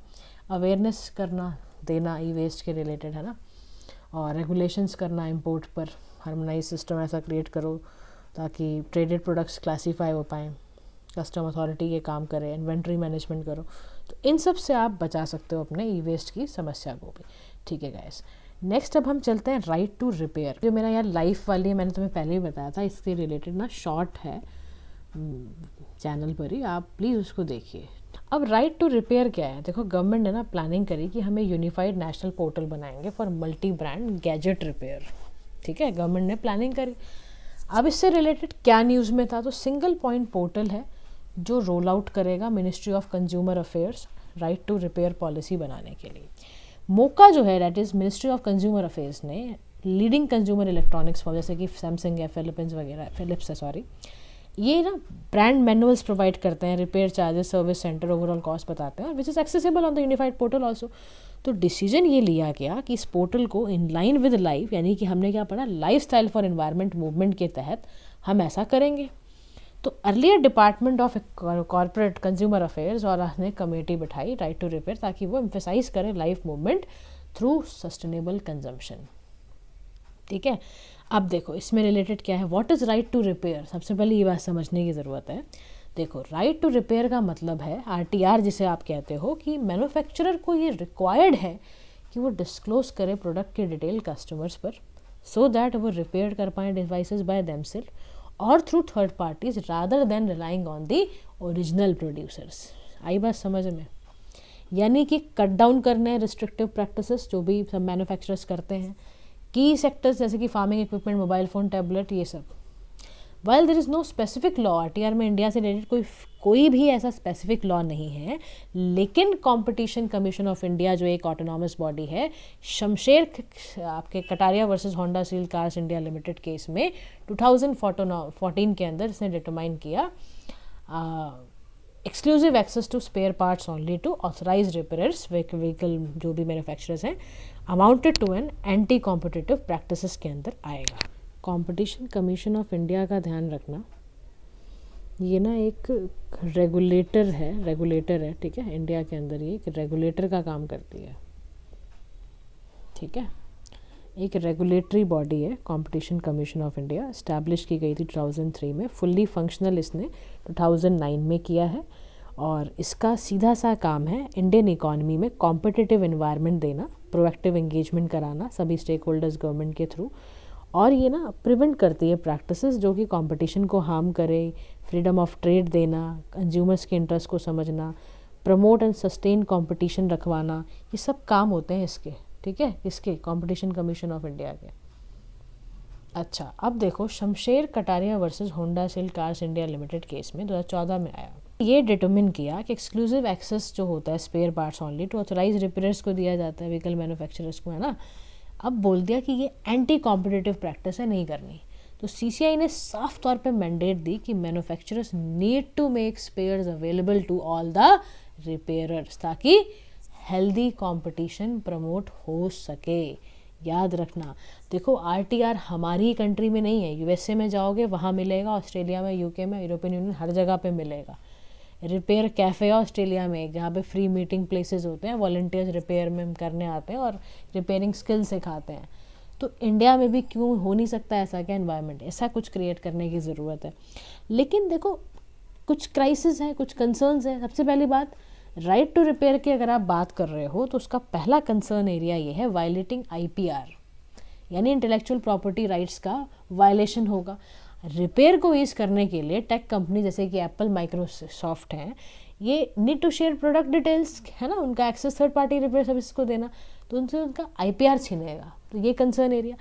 अवेयरनेस करना देना ई वेस्ट के रिलेटेड है ना, और रेगुलेशंस करना, इंपोर्ट पर हार्मोनाइज सिस्टम ऐसा क्रिएट करो ताकि ट्रेडेड प्रोडक्ट्स क्लासीफाई हो पाएँ, कस्टम अथॉरिटी ये काम करे, इन्वेंट्री मैनेजमेंट करो, तो इन सब से आप बचा सकते हो अपने ई वेस्ट की समस्या को भी, ठीक है गाइस। नेक्स्ट अब हम चलते हैं राइट टू रिपेयर, जो मेरा यार लाइफ वाली है, मैंने तुम्हें पहले ही बताया था, इसके रिलेटेड ना शॉर्ट है चैनल पर ही, आप प्लीज़ उसको देखिए। अब राइट टू रिपेयर क्या है, देखो गवर्नमेंट ने ना प्लानिंग करी कि हमें यूनिफाइड नेशनल पोर्टल बनाएंगे for multi brand gadget repair, ठीक है, गवर्नमेंट ने प्लानिंग करी। अब इससे रिलेटेड क्या न्यूज़ में था, तो सिंगल पॉइंट पोर्टल है जो रोल आउट करेगा ministry of consumer affairs right to repair policy बनाने के लिए। मोका जो है that is ministry of consumer affairs ने लीडिंग कंज्यूमर इलेक्ट्रॉनिक्स फॉर्म जैसे कि सैमसंग है, फिलिप्स वगैरह, फिलिप्स है सॉरी, ये ना ब्रांड मैनुअल्स प्रोवाइड करते हैं, repair charges, service centre, overall cost बताते हैं, which is accessible on the unified portal also. तो डिसीजन ये लिया गया कि इस पोर्टल को इन लाइन विद लाइफ, यानी कि हमने क्या पढ़ा, life style for environment movement के तहत हम ऐसा करेंगे। तो earlier department of corporate consumer affairs और ने कमेटी बिठाई राइट टू रिपेयर, ताकि वो एम्फेसाइज करें life movement through sustainable consumption. ठीक है, अब देखो इसमें रिलेटेड क्या है, what is right to repair. सबसे पहले ये बात समझने की ज़रूरत है। देखो, राइट टू रिपेयर का मतलब है RTR जिसे आप कहते हो, कि मैन्युफैक्चरर को ये रिक्वायर्ड है कि वो डिस्क्लोज करे प्रोडक्ट की डिटेल कस्टमर्स पर, सो दैट वो रिपेयर कर पाएँ डिवाइसेस बाय देमसेल्फ और through third parties rather than relying on the original producers. आई बात समझ में? यानी कि कट डाउन करने हैं रिस्ट्रिक्टिव प्रैक्टिसेस जो भी सब मैन्युफैक्चरर्स करते हैं, की सेक्टर्स जैसे कि farming equipment, mobile phone, tablet, ये सब। While there is no specific law, RTR में इंडिया से रिलेटेड कोई भी ऐसा स्पेसिफिक लॉ नहीं है, लेकिन कंपटीशन कमीशन ऑफ इंडिया जो एक ऑटोनॉमस बॉडी है, शमशेर आपके Kataria versus Honda steel cars India limited case में 2014 के अंदर इसने डिटरमाइन किया exclusive access to spare parts only to authorise repairs vehicle जो भी मैन्युफैक्चरर्स हैं amounted to an anti competitive practices के अंदर आएगा। कंपटीशन कमीशन ऑफ इंडिया का ध्यान रखना, ये ना एक रेगुलेटर है, ठीक है, इंडिया के अंदर ये एक रेगुलेटर का काम करती है। ठीक है, एक रेगुलेटरी बॉडी है competition commission of India, establish की गई थी 2003 में, फुल्ली फंक्शनल इसने 2009 में किया है, और इसका सीधा सा काम है इंडियन इकॉनमी में कॉम्पिटिटिव एनवायरनमेंट देना, प्रोएक्टिव एंगेजमेंट कराना सभी स्टेक होल्डर्स गवर्नमेंट के थ्रू, और ये ना प्रिवेंट करती है प्रैक्टिसेस जो कि कंपटीशन को हार्म करे, फ्रीडम ऑफ ट्रेड देना, कंज्यूमर्स के इंटरेस्ट को समझना, प्रमोट एंड सस्टेन कंपटीशन रखवाना, ये सब काम होते हैं इसके। ठीक है, इसके कंपटीशन कमीशन ऑफ इंडिया के। अच्छा, अब देखो Shamsher Kataria versus Honda steel cars India limited case में 2014 में आया। ये डिटरमिन किया कि एक्सक्लूसिव एक्सेस जो होता है spare parts only to authorise repairs को दिया जाता है, व्हीकल मैन्युफैक्चरर्स को, है ना। अब बोल दिया कि ये एंटी कॉम्पिटिटिव प्रैक्टिस है, नहीं करनी। तो CCI ने साफ तौर पे मैंडेट दी कि manufacturers need to make spares available to all the repairers, ताकि हेल्दी कंपटीशन प्रमोट हो सके। याद रखना, देखो RTR हमारी कंट्री में नहीं है, USA में जाओगे वहाँ मिलेगा, ऑस्ट्रेलिया में, UK में, यूरोपियन यूनियन हर जगह पे मिलेगा। रिपेयर कैफ़े ऑस्ट्रेलिया में, जहाँ पे फ्री मीटिंग प्लेसेस होते हैं, वॉलंटियर्स रिपेयर में करने आते हैं और रिपेयरिंग स्किल सिखाते हैं। तो इंडिया में भी क्यों हो नहीं सकता ऐसा क्या एनवायरनमेंट, ऐसा कुछ क्रिएट करने की ज़रूरत है। लेकिन देखो कुछ क्राइसिस हैं, कुछ कंसर्न्स हैं। सबसे पहली बात, राइट टू रिपेयर की अगर आप बात कर रहे हो तो उसका पहला कंसर्न एरिया ये है वायलेटिंग IPR, यानी इंटेलेक्चुअल प्रॉपर्टी राइट्स का वायलेशन होगा। रिपेयर को ईज करने के लिए टेक कंपनी जैसे कि एप्पल, माइक्रोसॉफ्ट हैं, ये need to share product details, है ना, उनका access third party repair service को देना, तो उनसे उनका IPR छीनेगा। तो ये कंसर्न एरिया।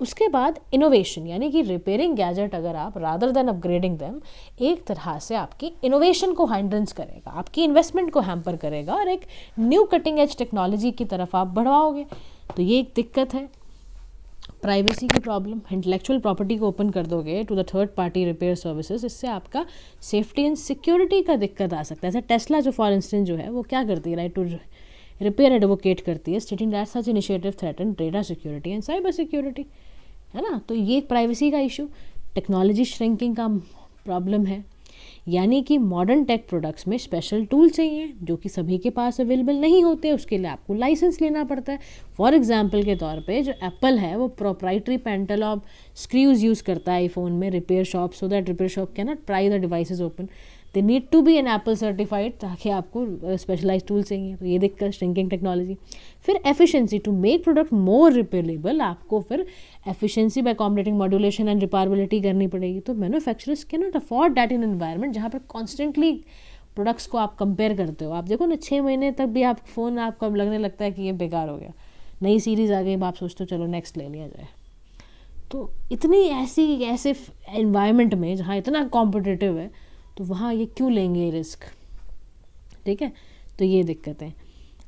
उसके बाद इनोवेशन, यानी कि रिपेयरिंग गैजेट अगर आप रादर देन अपग्रेडिंग देम, एक तरह से आपकी इनोवेशन को हाइंड्रेंस करेगा, आपकी इन्वेस्टमेंट को हैम्पर करेगा और एक न्यू कटिंग एज टेक्नोलॉजी की तरफ आप बढ़वाओगे। तो ये एक दिक्कत है। प्राइवेसी की प्रॉब्लम, इंटेलेक्चुअल प्रॉपर्टी को ओपन कर दोगे to the third party repair services, इससे आपका सेफ्टी एंड सिक्योरिटी का दिक्कत आ सकता है। जैसे टेस्ला जो फॉर इंस्टेंस जो है वो क्या करती है, राइट टू रिपेयर एडवोकेट करती है, stating that such initiative threaten data security and cyber security, है ना। तो ये प्राइवेसी का इशू, टेक्नोलॉजी श्रिंकिंग का प्रॉब्लम है, यानी कि मॉडर्न टेक प्रोडक्ट्स में स्पेशल टूल चाहिए जो कि सभी के पास अवेलेबल नहीं होते, उसके लिए आपको लाइसेंस लेना पड़ता है। फॉर एग्जांपल के तौर पे जो एप्पल है वो प्रोप्राइटरी पेंटलॉब स्क्रूज यूज़ करता है आईफोन में repair shop, so that repair shop can not pry the devices open, they need to be an Apple certified, ताकि आपको स्पेशलाइज टूल चाहिए। तो ये दिक्कत, श्रिंकिंग टेक्नोलॉजी। फिर efficiency, to make product more repairable आपको फिर efficiency by combinating modulation and repairability करनी पड़ेगी। तो manufacturers can not afford that in environment जहाँ पर कॉन्स्टेंटली प्रोडक्ट्स को आप कंपेयर करते हो। आप देखो ना 6 महीने तक भी आप फ़ोन आपको अब लगने लगता है कि ये बेकार हो गया, नई सीरीज़ आ गई, आप सोचते हो चलो नेक्स्ट ले लिया जाए। तो इतनी ऐसे एनवायरनमेंट में जहाँ इतना कॉम्पिटिटिव है, तो वहाँ ये क्यों लेंगे रिस्क, ठीक है। तो ये दिक्कत है।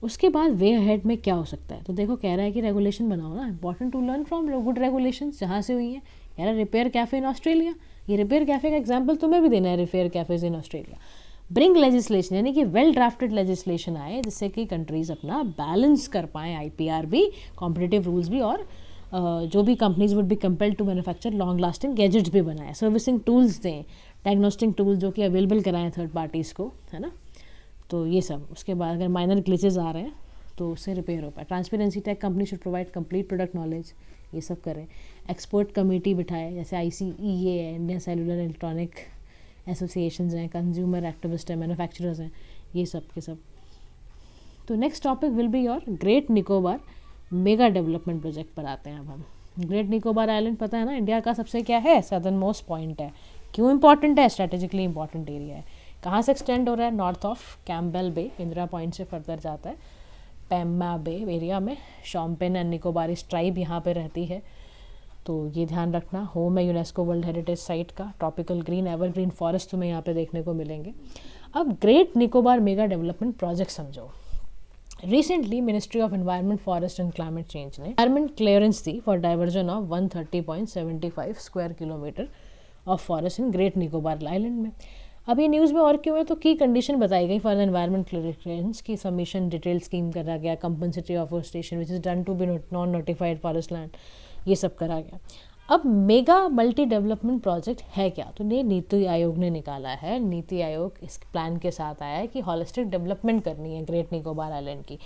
उसके बाद वे अहेड में क्या हो सकता है, तो देखो कह रहा है कि रेगुलेशन बनाओ ना, important to learn from good regulation जहाँ से हुई है। कह रहा है रिपेयर कैफ़े इन ऑस्ट्रेलिया, ये रिपेयर कैफ़े का एग्जाम्पल तुम्हें भी देना है, repair cafes in Australia. Bring legislation, यानी कि वेल ड्राफ्टेड लेजिस्लेशन आए जिससे कि कंट्रीज़ अपना बैलेंस कर पाएँ, IPR भी, कॉम्पिटिटिव रूल्स भी, और जो भी companies would be compelled to manufacture long lasting gadgets भी बनाए, सर्विसिंग टूल्स दें, डायग्नोस्टिक टूल्स जो कि अवेलेबल कराएं थर्ड पार्टीज़ को, है ना। तो ये सब, उसके बाद अगर माइनर ग्लिचेस आ रहे हैं तो उससे रिपेयर हो पाए। Transparency tech company should provide complete product knowledge, ये सब करें। एक्सपर्ट कमेटी बिठाए, जैसे ICEA है, इंडियन सेलुलर इलेक्ट्रॉनिक एसोसिएशंस हैं, कंज्यूमर एक्टिविस्ट हैं, मैन्युफैक्चरर्स हैं, ये सब के सब। तो next topic will be your great Nicobar mega development project पर आते हैं अब हम। ग्रेट निकोबार आइलैंड पता है ना, इंडिया का सबसे क्या है, सदर्न मोस्ट पॉइंट है। क्यों इंपॉर्टेंट है, स्ट्रेटेजिकली इंपॉर्टेंट एरिया है। कहाँ से एक्सटेंड हो रहा है, north of Campbell Bay, Indira Point से फर्दर जाता है पैमा बे एरिया में। शॉम्पेन एंड निकोबारिस ट्राइब यहाँ पे रहती है, तो ये ध्यान रखना। होम है यूनेस्को वर्ल्ड हेरिटेज साइट का। ट्रॉपिकल ग्रीन एवरग्रीन फॉरेस्ट तुम्हें यहाँ पे देखने को मिलेंगे। अब great Nicobar mega development project समझो। Recently ministry of environment, forest and climate change ने एनवायरमेंट क्लियरेंस दी for diversion of 130.75 square kilometre of forest in great Nicobar island में। अब ये न्यूज़ में और क्यों है, तो की कंडीशन बताई गई फॉर द एनवायरमेंट क्लियरेंस की सबमिशन डिटेल स्कीम करा गया, compensatory afforestation which is done to be non notified forest land, ये सब करा गया। अब मेगा मल्टी डेवलपमेंट प्रोजेक्ट है क्या, तो ये नीति आयोग ने निकाला है। नीति आयोग इस प्लान के साथ आया है कि हॉलिस्टिक डेवलपमेंट करनी है ग्रेट निकोबार आइलैंड की।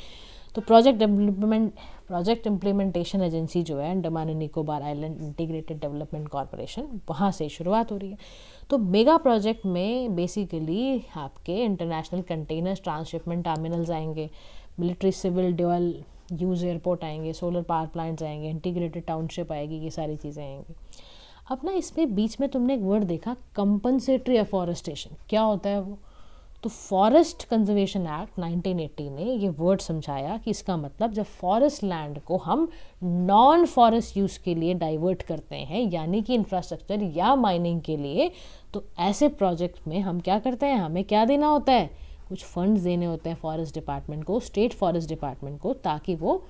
तो प्रोजेक्ट इम्प्लीमेंटेशन एजेंसी जो है Andaman and Nicobar island integrated development corporation, वहाँ से शुरुआत हो रही है। तो मेगा प्रोजेक्ट में बेसिकली आपके इंटरनेशनल कंटेनर्स ट्रांसशिपमेंट टर्मिनल्स आएंगे, military civil dual use airport आएंगे, सोलर पावर प्लांट्स आएंगे, इंटीग्रेटेड टाउनशिप आएगी, ये सारी चीज़ें आएंगी। अब ना इसमें बीच में तुमने एक वर्ड देखा, कंपनसेटरी अफॉरेस्टेशन, क्या होता है वो, तो फॉरेस्ट कंजर्वेशन एक्ट 1980 ने ये वर्ड समझाया कि इसका मतलब जब फॉरेस्ट लैंड को हम नॉन फॉरेस्ट यूज़ के लिए डाइवर्ट करते हैं, यानी कि इंफ्रास्ट्रक्चर या माइनिंग के लिए, तो ऐसे प्रोजेक्ट में हम क्या करते हैं, हमें क्या देना होता है, कुछ फंड्स देने होते हैं फॉरेस्ट डिपार्टमेंट को, स्टेट फॉरेस्ट डिपार्टमेंट को, ताकि वो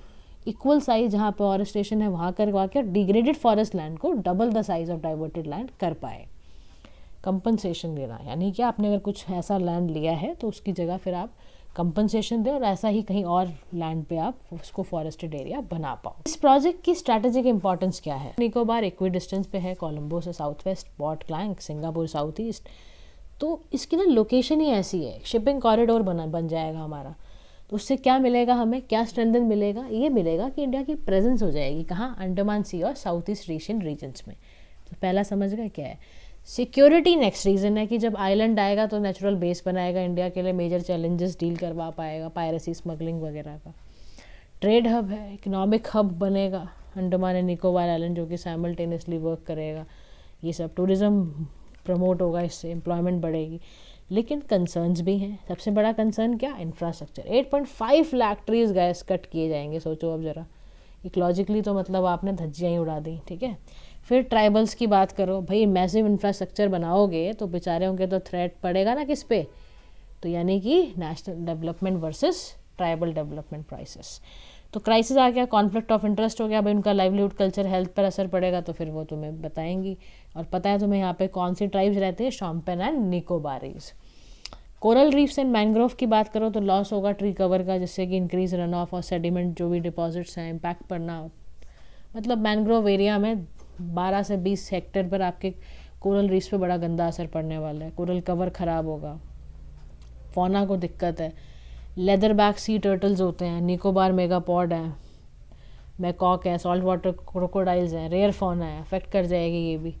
इक्वल साइज जहाँ पर फॉरेस्टेशन है वहाँ करवा के डिग्रेडेड फॉरेस्ट लैंड को double the size of diverted land कर पाए। कंपनसेशन देना, यानी कि आपने अगर कुछ ऐसा लैंड लिया है तो उसकी जगह फिर आप कंपनसेशन दें और ऐसा ही कहीं और लैंड पे आप उसको फॉरेस्टेड एरिया बना पाओ। इस प्रोजेक्ट की स्ट्रैटेजिक इंपॉर्टेंस क्या है, निकोबार इक्वी डिस्टेंस पे है, कोलंबो से south west, port clank, Singapore south east. तो इसकी ना लोकेशन ही ऐसी है, शिपिंग कॉरिडोर बन जाएगा हमारा। तो उससे क्या मिलेगा, हमें क्या स्ट्रेंथन मिलेगा, ये मिलेगा कि इंडिया की प्रेजेंस हो जाएगी कहाँ, अंडमान सी और साउथ ईस्ट एशियन रीजन्स में। तो पहला समझ गए क्या है। सिक्योरिटी नेक्स्ट रीज़न है कि जब आइलैंड आएगा तो नेचुरल बेस बनाएगा इंडिया के लिए, मेजर चैलेंजेस डील करवा पाएगा, पायरेसी, स्मगलिंग वगैरह का। ट्रेड हब है, इकोनॉमिक हब बनेगा अंडमान एंड निकोबार आइलैंड, जो कि साइमल्टेनियसली वर्क करेगा। ये सब टूरिज़्म प्रमोट होगा, इससे एम्प्लॉयमेंट बढ़ेगी। लेकिन कंसर्न्स भी हैं। सबसे बड़ा कंसर्न क्या, infrastructure. 8.5 lakh trees gas cut किए जाएंगे, सोचो अब ज़रा। इकोलॉजिकली तो मतलब आपने धज्जियाँ ही उड़ा दी, ठीक है। फिर ट्राइबल्स की बात करो, भाई मैसिव इंफ्रास्ट्रक्चर बनाओगे तो बेचारे के तो थ्रेट पड़ेगा ना किस पे, तो यानी कि national development versus tribal development crisis. तो क्राइसिस आ गया, कॉन्फ्लिक्ट ऑफ इंटरेस्ट हो गया, भाई उनका लाइवलीहुड, कल्चर, हेल्थ पर असर पड़ेगा, तो फिर वो तुम्हें बताएंगी। और पता है तुम्हें यहाँ पे कौन सी ट्राइब्स रहते हैं, Shompen and Nicobarese. Coral reefs and mangrove की बात करो तो लॉस होगा ट्री कवर का, जिससे कि इंक्रीज रन ऑफ और सेडिमेंट जो भी डिपॉजिट्स हैं इम्पैक्ट पड़ना। मतलब मैंग्रोव एरिया में 12 से 20 हेक्टेयर पर आपके कोरल रीफ्स पे बड़ा गंदा असर पड़ने वाला है। कोरल कवर ख़राब होगा, फौना को दिक्कत है। लेदर बैक सी टर्टल्स होते हैं, निकोबार मेगापॉड हैं, मैकॉक है, सॉल्ट वाटर क्रोकोडाइल्स हैं, रेयर फौना है, अफेक्ट कर जाएगी ये भी,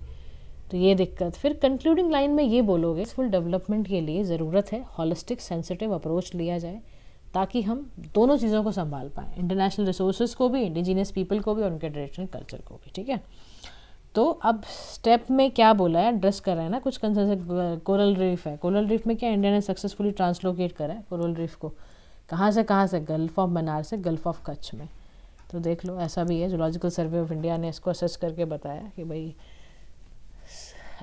तो ये दिक्कत। फिर कंक्लूडिंग लाइन में ये बोलोगे, फुल डेवलपमेंट के लिए ज़रूरत है हॉलिस्टिक सेंसिटिव अप्रोच लिया जाए, ताकि हम दोनों चीज़ों को संभाल पाएँ, इंटरनेशनल रिसोर्सेज को भी, इंडिजीनियस पीपल को भी और उनके ट्रेडिशनल कल्चर को भी, ठीक है। तो अब स्टेप में क्या बोला है, एड्रेस कर रहे हैं ना कुछ कंसर्न। कोरल रीफ है, कोरल रीफ में क्या इंडिया ने सक्सेसफुली ट्रांसलोकेट करा है कोरल रीफ को, कहाँ से, गल्फ ऑफ मन्नार से गल्फ ऑफ कच्छ में। तो देख लो, ऐसा भी है, जूलॉजिकल सर्वे ऑफ इंडिया ने इसको असेस करके बताया कि भाई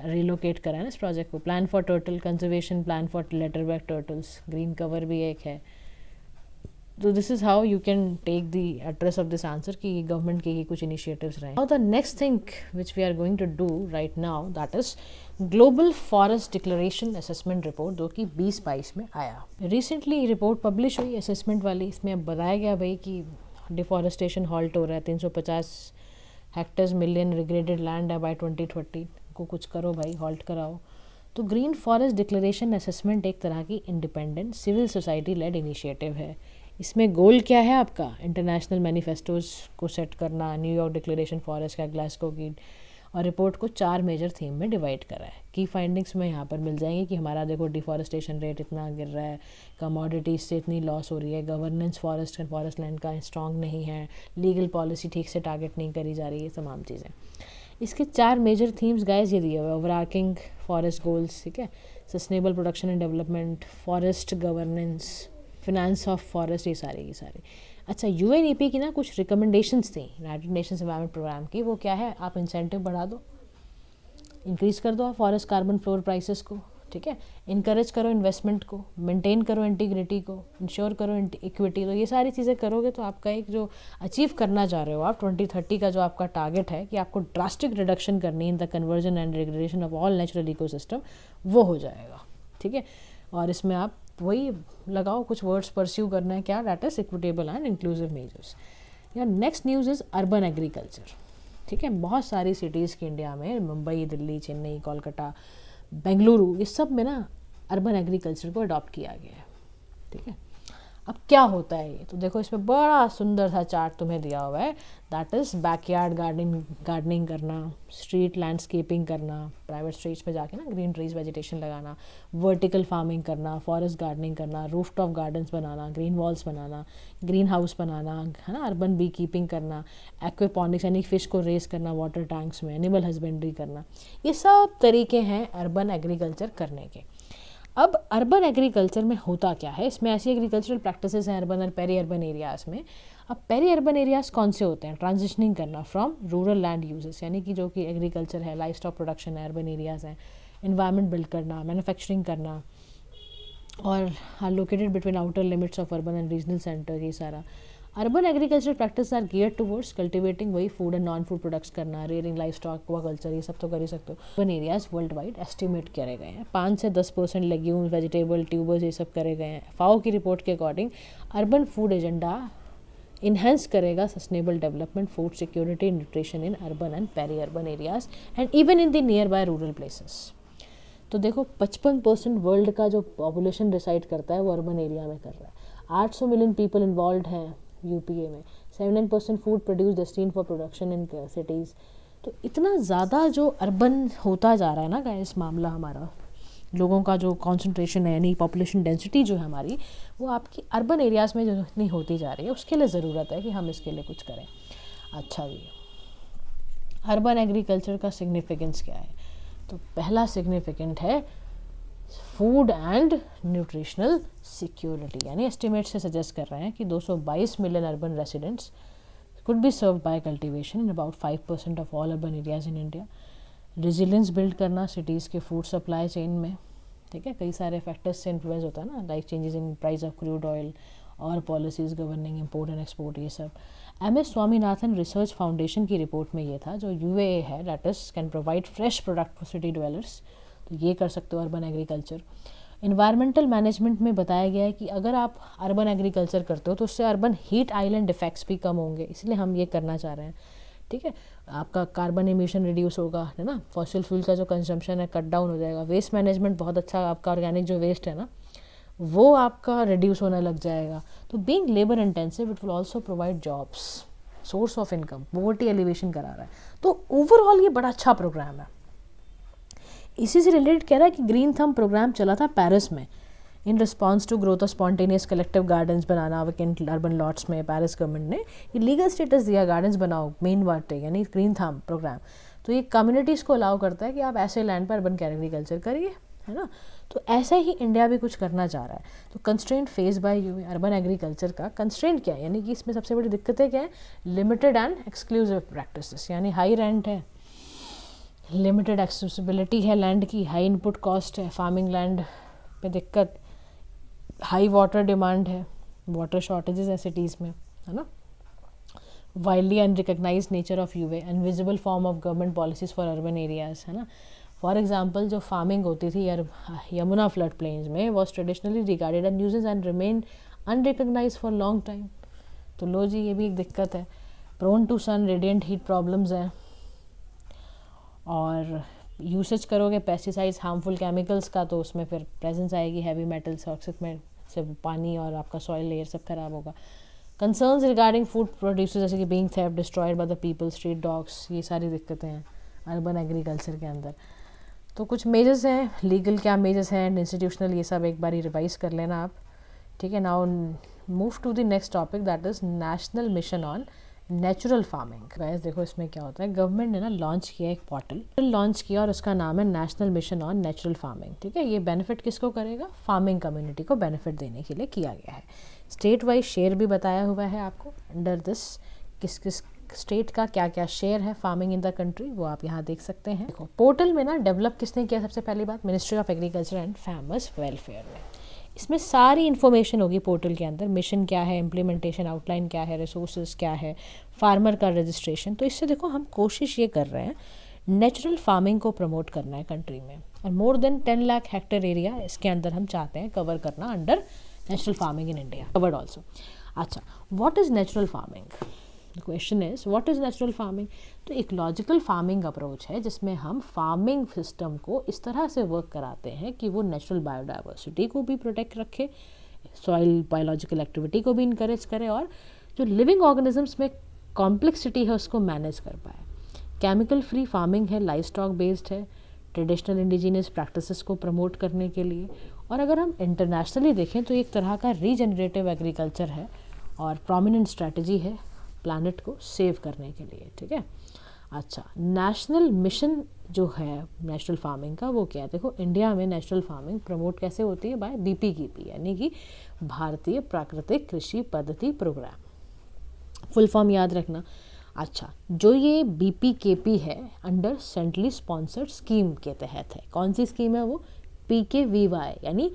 रिलोकेट करा है ना इस प्रोजेक्ट को। Plan for turtle conservation, plan for leatherback turtles, green cover भी एक है, तो this is how you can take the address of this answer कि गवर्नमेंट के कुछ इनिशिएटिव्स रहे। Now the next thing which we are going to do right now that is global forest declaration assessment report, जो कि 2022 में आया। Recently report publish हुई assessment वाली। इसमें अब बताया गया भाई कि डिफॉरेस्टेशन हॉल्ट हो रहा है, 350 हेक्टर्स मिलियन रिग्रेडेड लैंड है बाय 2030 को कुछ करो भाई, हॉल्ट कराओ। तो ग्रीन फॉरेस्ट डिक्लेरेशन असेसमेंट एक तरह की independent civil society led initiative है। इसमें गोल क्या है आपका? इंटरनेशनल मैनिफेस्टोज को सेट करना, न्यूयॉर्क डिक्लेरेशन फॉरेस्ट का, ग्लासगो की, और रिपोर्ट को 4 मेजर थीम में डिवाइड करा है। की फाइंडिंग्स में यहाँ पर मिल जाएंगे कि हमारा देखो डिफॉरेस्टेशन रेट इतना गिर रहा है, कमोडिटीज से इतनी लॉस हो रही है, governance forest and forest land का स्ट्रॉन्ग नहीं है, लीगल पॉलिसी ठीक से टारगेट नहीं करी जा रही है, तमाम चीज़ें। इसके 4 मेजर थीम्स गाइस ये दिए हुए, ओवरआर्किंग फॉरेस्ट गोल्स, ठीक है, sustainable production and development, forest governance, finance of forest, ये सारे की सारे। अच्छा, यूएनईपी की ना कुछ रिकमेंडेशंस थी यूनाइटेड नेशंस एनवायरनमेंट प्रोग्राम की, वो क्या है? आप इंसेंटिव बढ़ा दो, इंक्रीज़ कर दो फॉरेस्ट कार्बन फ्लोर प्राइसेस को, ठीक है, इनकरेज करो इन्वेस्टमेंट को, मेंटेन करो इंटीग्रिटी को, इंश्योर करो इक्विटी। तो ये सारी चीज़ें करोगे तो आपका एक जो अचीव करना चाह रहे हो आप 2030 का जो आपका टारगेट है कि आपको ड्रास्टिक रिडक्शन करनी in the conversion and regulation of all natural ecosystem, वो हो जाएगा, ठीक है। और इसमें आप वही लगाओ, कुछ वर्ड्स परस्यू करना है, क्या? That is equitable and inclusive measures. या next news is urban agriculture, ठीक है। बहुत सारी सिटीज़ की इंडिया में, मुंबई, दिल्ली, चेन्नई, कोलकाता, बेंगलुरु, ये सब में ना अर्बन एग्रीकल्चर को अडॉप्ट किया गया है, ठीक है। अब क्या होता है ये? तो देखो इसमें बड़ा सुंदर सा चार्ट तुम्हें दिया हुआ है। दैट इज़ बैकयार्ड गार्डनिंग करना, स्ट्रीट लैंडस्केपिंग करना, प्राइवेट स्ट्रीट्स पे जाके ना ग्रीन ट्रीज वेजिटेशन लगाना, वर्टिकल फार्मिंग करना, फॉरेस्ट गार्डनिंग करना, रूफटॉप गार्डन्स बनाना, ग्रीन वॉल्स बनाना, ग्रीन हाउस बनाना, है ना, अर्बन बी कीपिंग करना, एक्वापॉनिक्स यानी फिश को रेस करना वाटर टैंक्स में, एनिमल हस्बेंड्री करना, ये सब तरीके हैं अर्बन एग्रीकल्चर करने के। अब अर्बन एग्रीकल्चर में होता क्या है? इसमें ऐसी एग्रीकल्चरल प्रैक्टिसेस हैं अर्बन और पेरी अर्बन एरियाज़ में। अब पेरी अर्बन एरियाज़ कौन से होते हैं? ट्रांजिशनिंग करना फ्रॉम रूरल लैंड यूजेस, यानी कि जो कि एग्रीकल्चर है, लाइफ स्टॉक प्रोडक्शन है, अर्बन एरियाज़ हैं, इन्वायरमेंट बिल्ड करना, मैन्युफैक्चरिंग करना, और located between outer limits of urban and regional centre, ये सारा। Urban agriculture practice are gear towards cultivating वही food and non food products करना, रेयरिंग लाइफ स्टॉक, एक्वाकल्चर, ये सब तो कर ही सकते हो। Urban areas worldwide estimate करे गए हैं, 5 से 10% लेग्यूम्स, वेजिटेबल, ट्यूबर्स, ये सब करे गए हैं। फाओ की रिपोर्ट के according urban food agenda enhance करेगा sustainable development, food security, nutrition in urban and peri urban areas and even in the nearby rural places. तो देखो 55% वर्ल्ड का जो पॉपुलेशन डिसाइड करता है वो अर्बन एरिया में कर रहा है। 800 मिलियन पीपल इन्वॉल्व हैं यूपीए में, 79% food produce destined for production in cities. तो इतना ज़्यादा जो अर्बन होता जा रहा है ना गाइस, मामला हमारा लोगों का जो कॉन्सेंट्रेशन है, यानी पॉपुलेशन डेंसिटी जो है हमारी, वो आपकी अर्बन एरियाज़ में जो इतनी होती जा रही है, उसके लिए ज़रूरत है कि हम इसके लिए कुछ करें। अच्छा जी, अर्बन एग्रीकल्चर का सिग्निफिकेंस क्या है? तो पहला सिग्निफिकेंट है फूड एंड न्यूट्रिशनल सिक्योरिटी, यानी एस्टिमेट से सजेस्ट कर रहे हैं कि 222 million urban residents could be served by cultivation in about 5% of all urban areas in India। Resilience build करना सिटीज़ के फूड सप्लाई चेन में, ठीक है, कई सारे फैक्टर्स से इन्फ्लुएंस होता है ना, like changes in price of crude oil और policies governing import and export, ये सब। MS स्वामीनाथन रिसर्च फाउंडेशन की रिपोर्ट में ये था, जो UAA है, that is can provide fresh product for city developers, तो ये कर सकते हो अर्बन एग्रीकल्चर। इन्वायरमेंटल मैनेजमेंट में बताया गया है कि अगर आप अर्बन एग्रीकल्चर करते हो तो उससे अर्बन हीट आइलैंड इफेक्ट्स भी कम होंगे, इसलिए हम ये करना चाह रहे हैं, ठीक है। आपका कार्बन एमिशन रिड्यूस होगा, है ना, फॉसिल फ्यूल का जो कंजम्पशन है कट डाउन हो जाएगा, वेस्ट मैनेजमेंट बहुत अच्छा, आपका ऑर्गेनिक जो वेस्ट है ना वो आपका रिड्यूस होने लग जाएगा। तो being labour intensive it will also provide jobs, source of income, poverty alleviation करा रहा है। तो ओवरऑल ये बड़ा अच्छा प्रोग्राम है। इसी से रिलेटेड कह रहा है कि ग्रीन थंब प्रोग्राम चला था पेरिस में in response to growth of spontaneous collective gardens बनाना वैकेंट अर्बन लॉट्स में। पेरिस गवर्नमेंट ने ये लीगल स्टेटस दिया, गार्डन्स बनाओ, मेन बात है, यानी ग्रीन थंब प्रोग्राम। तो ये कम्युनिटीज़ को अलाउ करता है कि आप ऐसे लैंड पर अर्बन एग्रीकल्चर करिए, है ना। तो ऐसे ही इंडिया भी कुछ करना चाह रहा है। तो constraint face by you urban agriculture का कंस्ट्रेंट क्या है, यानी कि इसमें सबसे बड़ी दिक्कतें क्या है? लिमिटेड एंड एक्सक्लूसिव प्रैक्टिसेस, यानी हाई रेंट है, लिमिटेड एक्सेसिबिलिटी है लैंड की, हाई इनपुट कॉस्ट है, फार्मिंग लैंड पे दिक्कत, हाई वाटर डिमांड है, वाटर शॉर्टेजेस है सिटीज़ में, है ना, widely unrecognise nature of UA, unvisible form of government policies for urban areas, है ना। फॉर एग्जाम्पल जो फार्मिंग होती थी यमुना फ्लड प्लेन्स में वॉज ट्रेडिशनली रिगार्डेड एंड न्यूजेज and remain unrecognise for long time. तो लो जी, ये भी एक दिक्कत है। Prone to sun radiant heat problems हैं, और यूसेज करोगे पेस्टिसाइड्स हार्मफुल केमिकल्स का तो उसमें फिर प्रेजेंस आएगी हैवी मेटल्स, ऑक्सीड में से पानी और आपका सॉइल लेयर सब खराब होगा। कंसर्न्स रिगार्डिंग फूड प्रोड्यूसर्स जैसे कि being theft, destroyed by the people, street dogs, ये सारी दिक्कतें हैं अर्बन एग्रीकल्चर के अंदर। तो कुछ मेजर्स हैं, लीगल क्या मेजर्स हैं, इंस्टीट्यूशनल, ये सब एक बार रिवाइज कर लेना आप, ठीक है। Now move to the next topic, that is national mission on natural farming. Guys देखो इसमें क्या होता है, गवर्नमेंट ने ना लॉन्च किया एक पोर्टल लॉन्च किया और उसका नाम है national mission on natural farming, ठीक है। ये बेनिफिट किसको करेगा, फार्मिंग कम्युनिटी को बेनिफिट देने के लिए किया गया है। स्टेट वाइज शेयर भी बताया हुआ है आपको अंडर दिस, किस किस स्टेट का क्या क्या शेयर है फार्मिंग इन द कंट्री, वो आप यहाँ देख सकते हैं। देखो पोर्टल में ना डेवलप किसने किया, सबसे पहली बात ministry of agriculture and farmers welfare में। इसमें सारी इन्फॉर्मेशन होगी पोर्टल के अंदर, मिशन क्या है, इम्प्लीमेंटेशन आउटलाइन क्या है, रिसोर्सेज क्या है, फार्मर का रजिस्ट्रेशन। तो इससे देखो हम कोशिश ये कर रहे हैं नेचुरल फार्मिंग को प्रमोट करना है कंट्री में, और more than 10 lakh hectare area इसके अंदर हम चाहते हैं कवर करना under natural farming in India, covered also. अच्छा, what is natural farming, the question is what is natural farming. तो इकोलॉजिकल फार्मिंग अप्रोच है जिसमें हम फार्मिंग सिस्टम को इस तरह से वर्क कराते हैं कि वो नेचुरल बायोडाइवर्सिटी को भी प्रोटेक्ट रखे, सॉइल बायोलॉजिकल एक्टिविटी को भी इनकरेज करे, और जो लिविंग ऑर्गेनिजम्स में कॉम्प्लेक्सिटी है उसको मैनेज कर पाए। केमिकल फ्री फार्मिंग है, लाइफ स्टॉक बेस्ड है, ट्रेडिशनल इंडिजिनियस प्रैक्टिसेस को प्रमोट करने के लिए। और अगर हम इंटरनेशनली देखें तो एक तरह का रीजनरेटिव एग्रीकल्चर है और प्रोमिनेंट स्ट्रैटेजी है प्लानट को सेव करने के लिए, ठीक है। अच्छा, नेशनल मिशन जो है नेचुरल फार्मिंग का वो क्या है, देखो इंडिया में नेचुरल फार्मिंग प्रमोट कैसे होती है, बाय BPKP यानी कि भारतीय प्राकृतिक कृषि पद्धति प्रोग्राम, फुल फॉर्म याद रखना। अच्छा, जो ये BPKP है अंडर सेंट्रली स्पॉन्सर्ड स्कीम के तहत है। कौन सी स्कीम है वो, PKVY यानी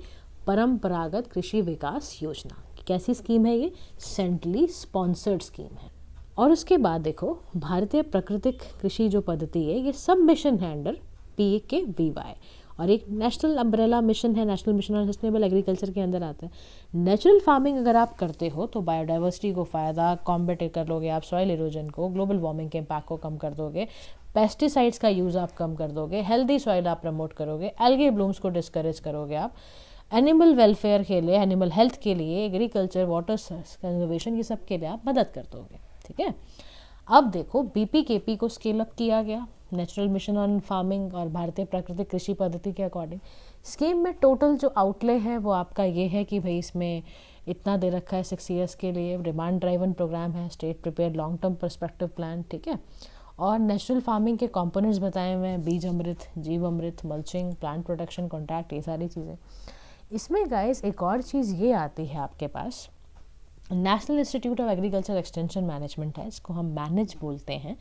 परंपरागत कृषि विकास योजना। कैसी स्कीम है ये, सेंट्रली स्पॉन्सर्ड स्कीम है। और उसके बाद देखो भारतीय प्राकृतिक कृषि जो पद्धति है ये सब मिशन है अंडर PKVY, और एक नेशनल अम्ब्रेला मिशन है, national mission on sustainable agriculture के अंदर आता है। नेचुरल फार्मिंग अगर आप करते हो तो बायोडाइवर्सिटी को फ़ायदा, कॉम्बेट कर लोगे आप सॉइल इरोजन को, ग्लोबल वार्मिंग के इम्पैक्ट को कम कर दोगे, पेस्टिसाइड्स का यूज़ आप कम कर दोगे, हेल्दी सॉइल आप प्रमोट करोगे, एल्गे ब्लूम्स को डिस्करेज करोगे आप, एनिमल वेलफेयर के लिए, एनिमल हेल्थ के लिए, एग्रीकल्चर, वाटर कंजर्वेशन, ये सब के लिए आप मदद कर दोगे, ठीक है। अब देखो BPKP को स्केल अप किया गया नेचुरल मिशन ऑन फार्मिंग और भारतीय प्राकृतिक कृषि पद्धति के अकॉर्डिंग। स्कीम में टोटल जो आउटले है वो आपका ये है कि भाई इसमें इतना दे रखा है 6 ईयर्स के लिए, डिमांड ड्राइवन प्रोग्राम है, state prepare long term perspective plan, ठीक है। और नेचुरल फार्मिंग के कंपोनेंट्स बताए हुए हैं, बीज अमृत, जीव अमृत, मल्चिंग, प्लांट प्रोटेक्शन, कॉन्ट्रैक्ट, ये सारी चीज़ें। इसमें गाइस एक और चीज़ ये आती है आपके पास, national institute of agriculture extension management है, इसको हम मैनेज बोलते हैं।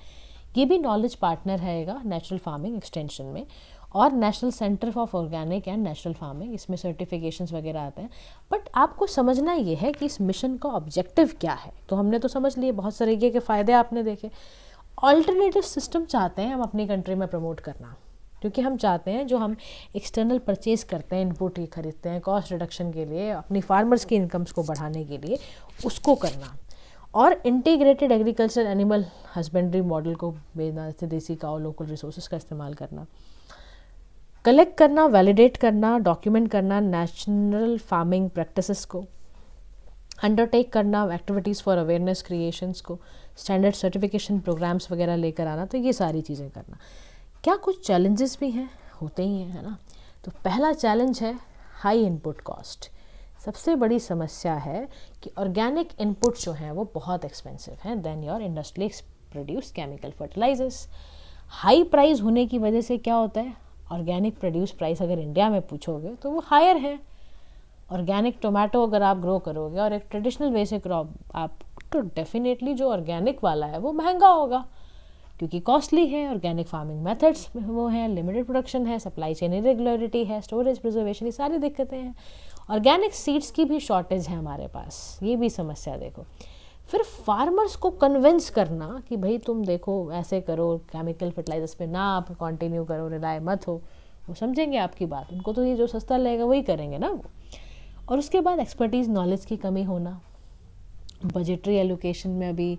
ये भी नॉलेज पार्टनर रहेगा नेचुरल फार्मिंग एक्सटेंशन में, और national centre of organic and natural farming, इसमें सर्टिफिकेशंस वगैरह आते हैं। बट आपको समझना ये है कि इस मिशन का ऑब्जेक्टिव क्या है। तो हमने तो समझ लिए, बहुत सारे के फ़ायदे आपने देखे। ऑल्टरनेटिव सिस्टम चाहते हैं हम अपनी कंट्री में प्रमोट करना, क्योंकि हम चाहते हैं जो हम एक्सटर्नल परचेज़ करते हैं, इनपुट ही खरीदते हैं कॉस्ट रिडक्शन के लिए, अपनी फार्मर्स की इनकम्स को बढ़ाने के लिए, उसको करना। और integrated agriculture animal husbandry model को बेचना, जैसे देसी काऊ, लोकल रिसोर्सेज का इस्तेमाल करना, कलेक्ट करना, वैलिडेट करना, डॉक्यूमेंट करना नेचुरल फार्मिंग प्रैक्टिसेस को, अंडरटेक करना एक्टिविटीज़ फॉर अवेयरनेस क्रिएशंस को, स्टैंडर्ड सर्टिफिकेशन प्रोग्राम्स वगैरह लेकर आना। तो ये सारी चीज़ें करना। क्या कुछ चैलेंजेस भी हैं, होते ही हैं, है ना। तो पहला चैलेंज है हाई इनपुट कॉस्ट। सबसे बड़ी समस्या है कि ऑर्गेनिक इनपुट जो हैं वो बहुत एक्सपेंसिव हैं than your industrially produce chemical fertilisers. High price होने की वजह से क्या होता है, ऑर्गेनिक प्रोड्यूस प्राइस अगर इंडिया में पूछोगे तो वो हायर है। ऑर्गेनिक टोमेटो अगर आप ग्रो करोगे और एक ट्रेडिशनल वे से क्रॉप आप, तो डेफिनेटली जो ऑर्गेनिक वाला है वो महंगा होगा, क्योंकि कॉस्टली है। ऑर्गेनिक फार्मिंग मेथड्स वो हैं, लिमिटेड प्रोडक्शन है, सप्लाई चेन इरेगुलरिटी है, स्टोरेज प्रिजर्वेशन, ये सारी दिक्कतें हैं। ऑर्गेनिक सीड्स की भी शॉर्टेज है हमारे पास, ये भी समस्या देखो। फिर फार्मर्स को कन्विंस करना कि भाई तुम देखो ऐसे करो, केमिकल फर्टिलाइजर्स पे ना आप कंटिन्यू करो, रिलाय मत हो, वो समझेंगे आपकी बात, उनको तो ये जो सस्ता लगेगा वही करेंगे ना वो। और उसके बाद एक्सपर्टीज़ नॉलेज की कमी होना, बजटरी एलोकेशन में अभी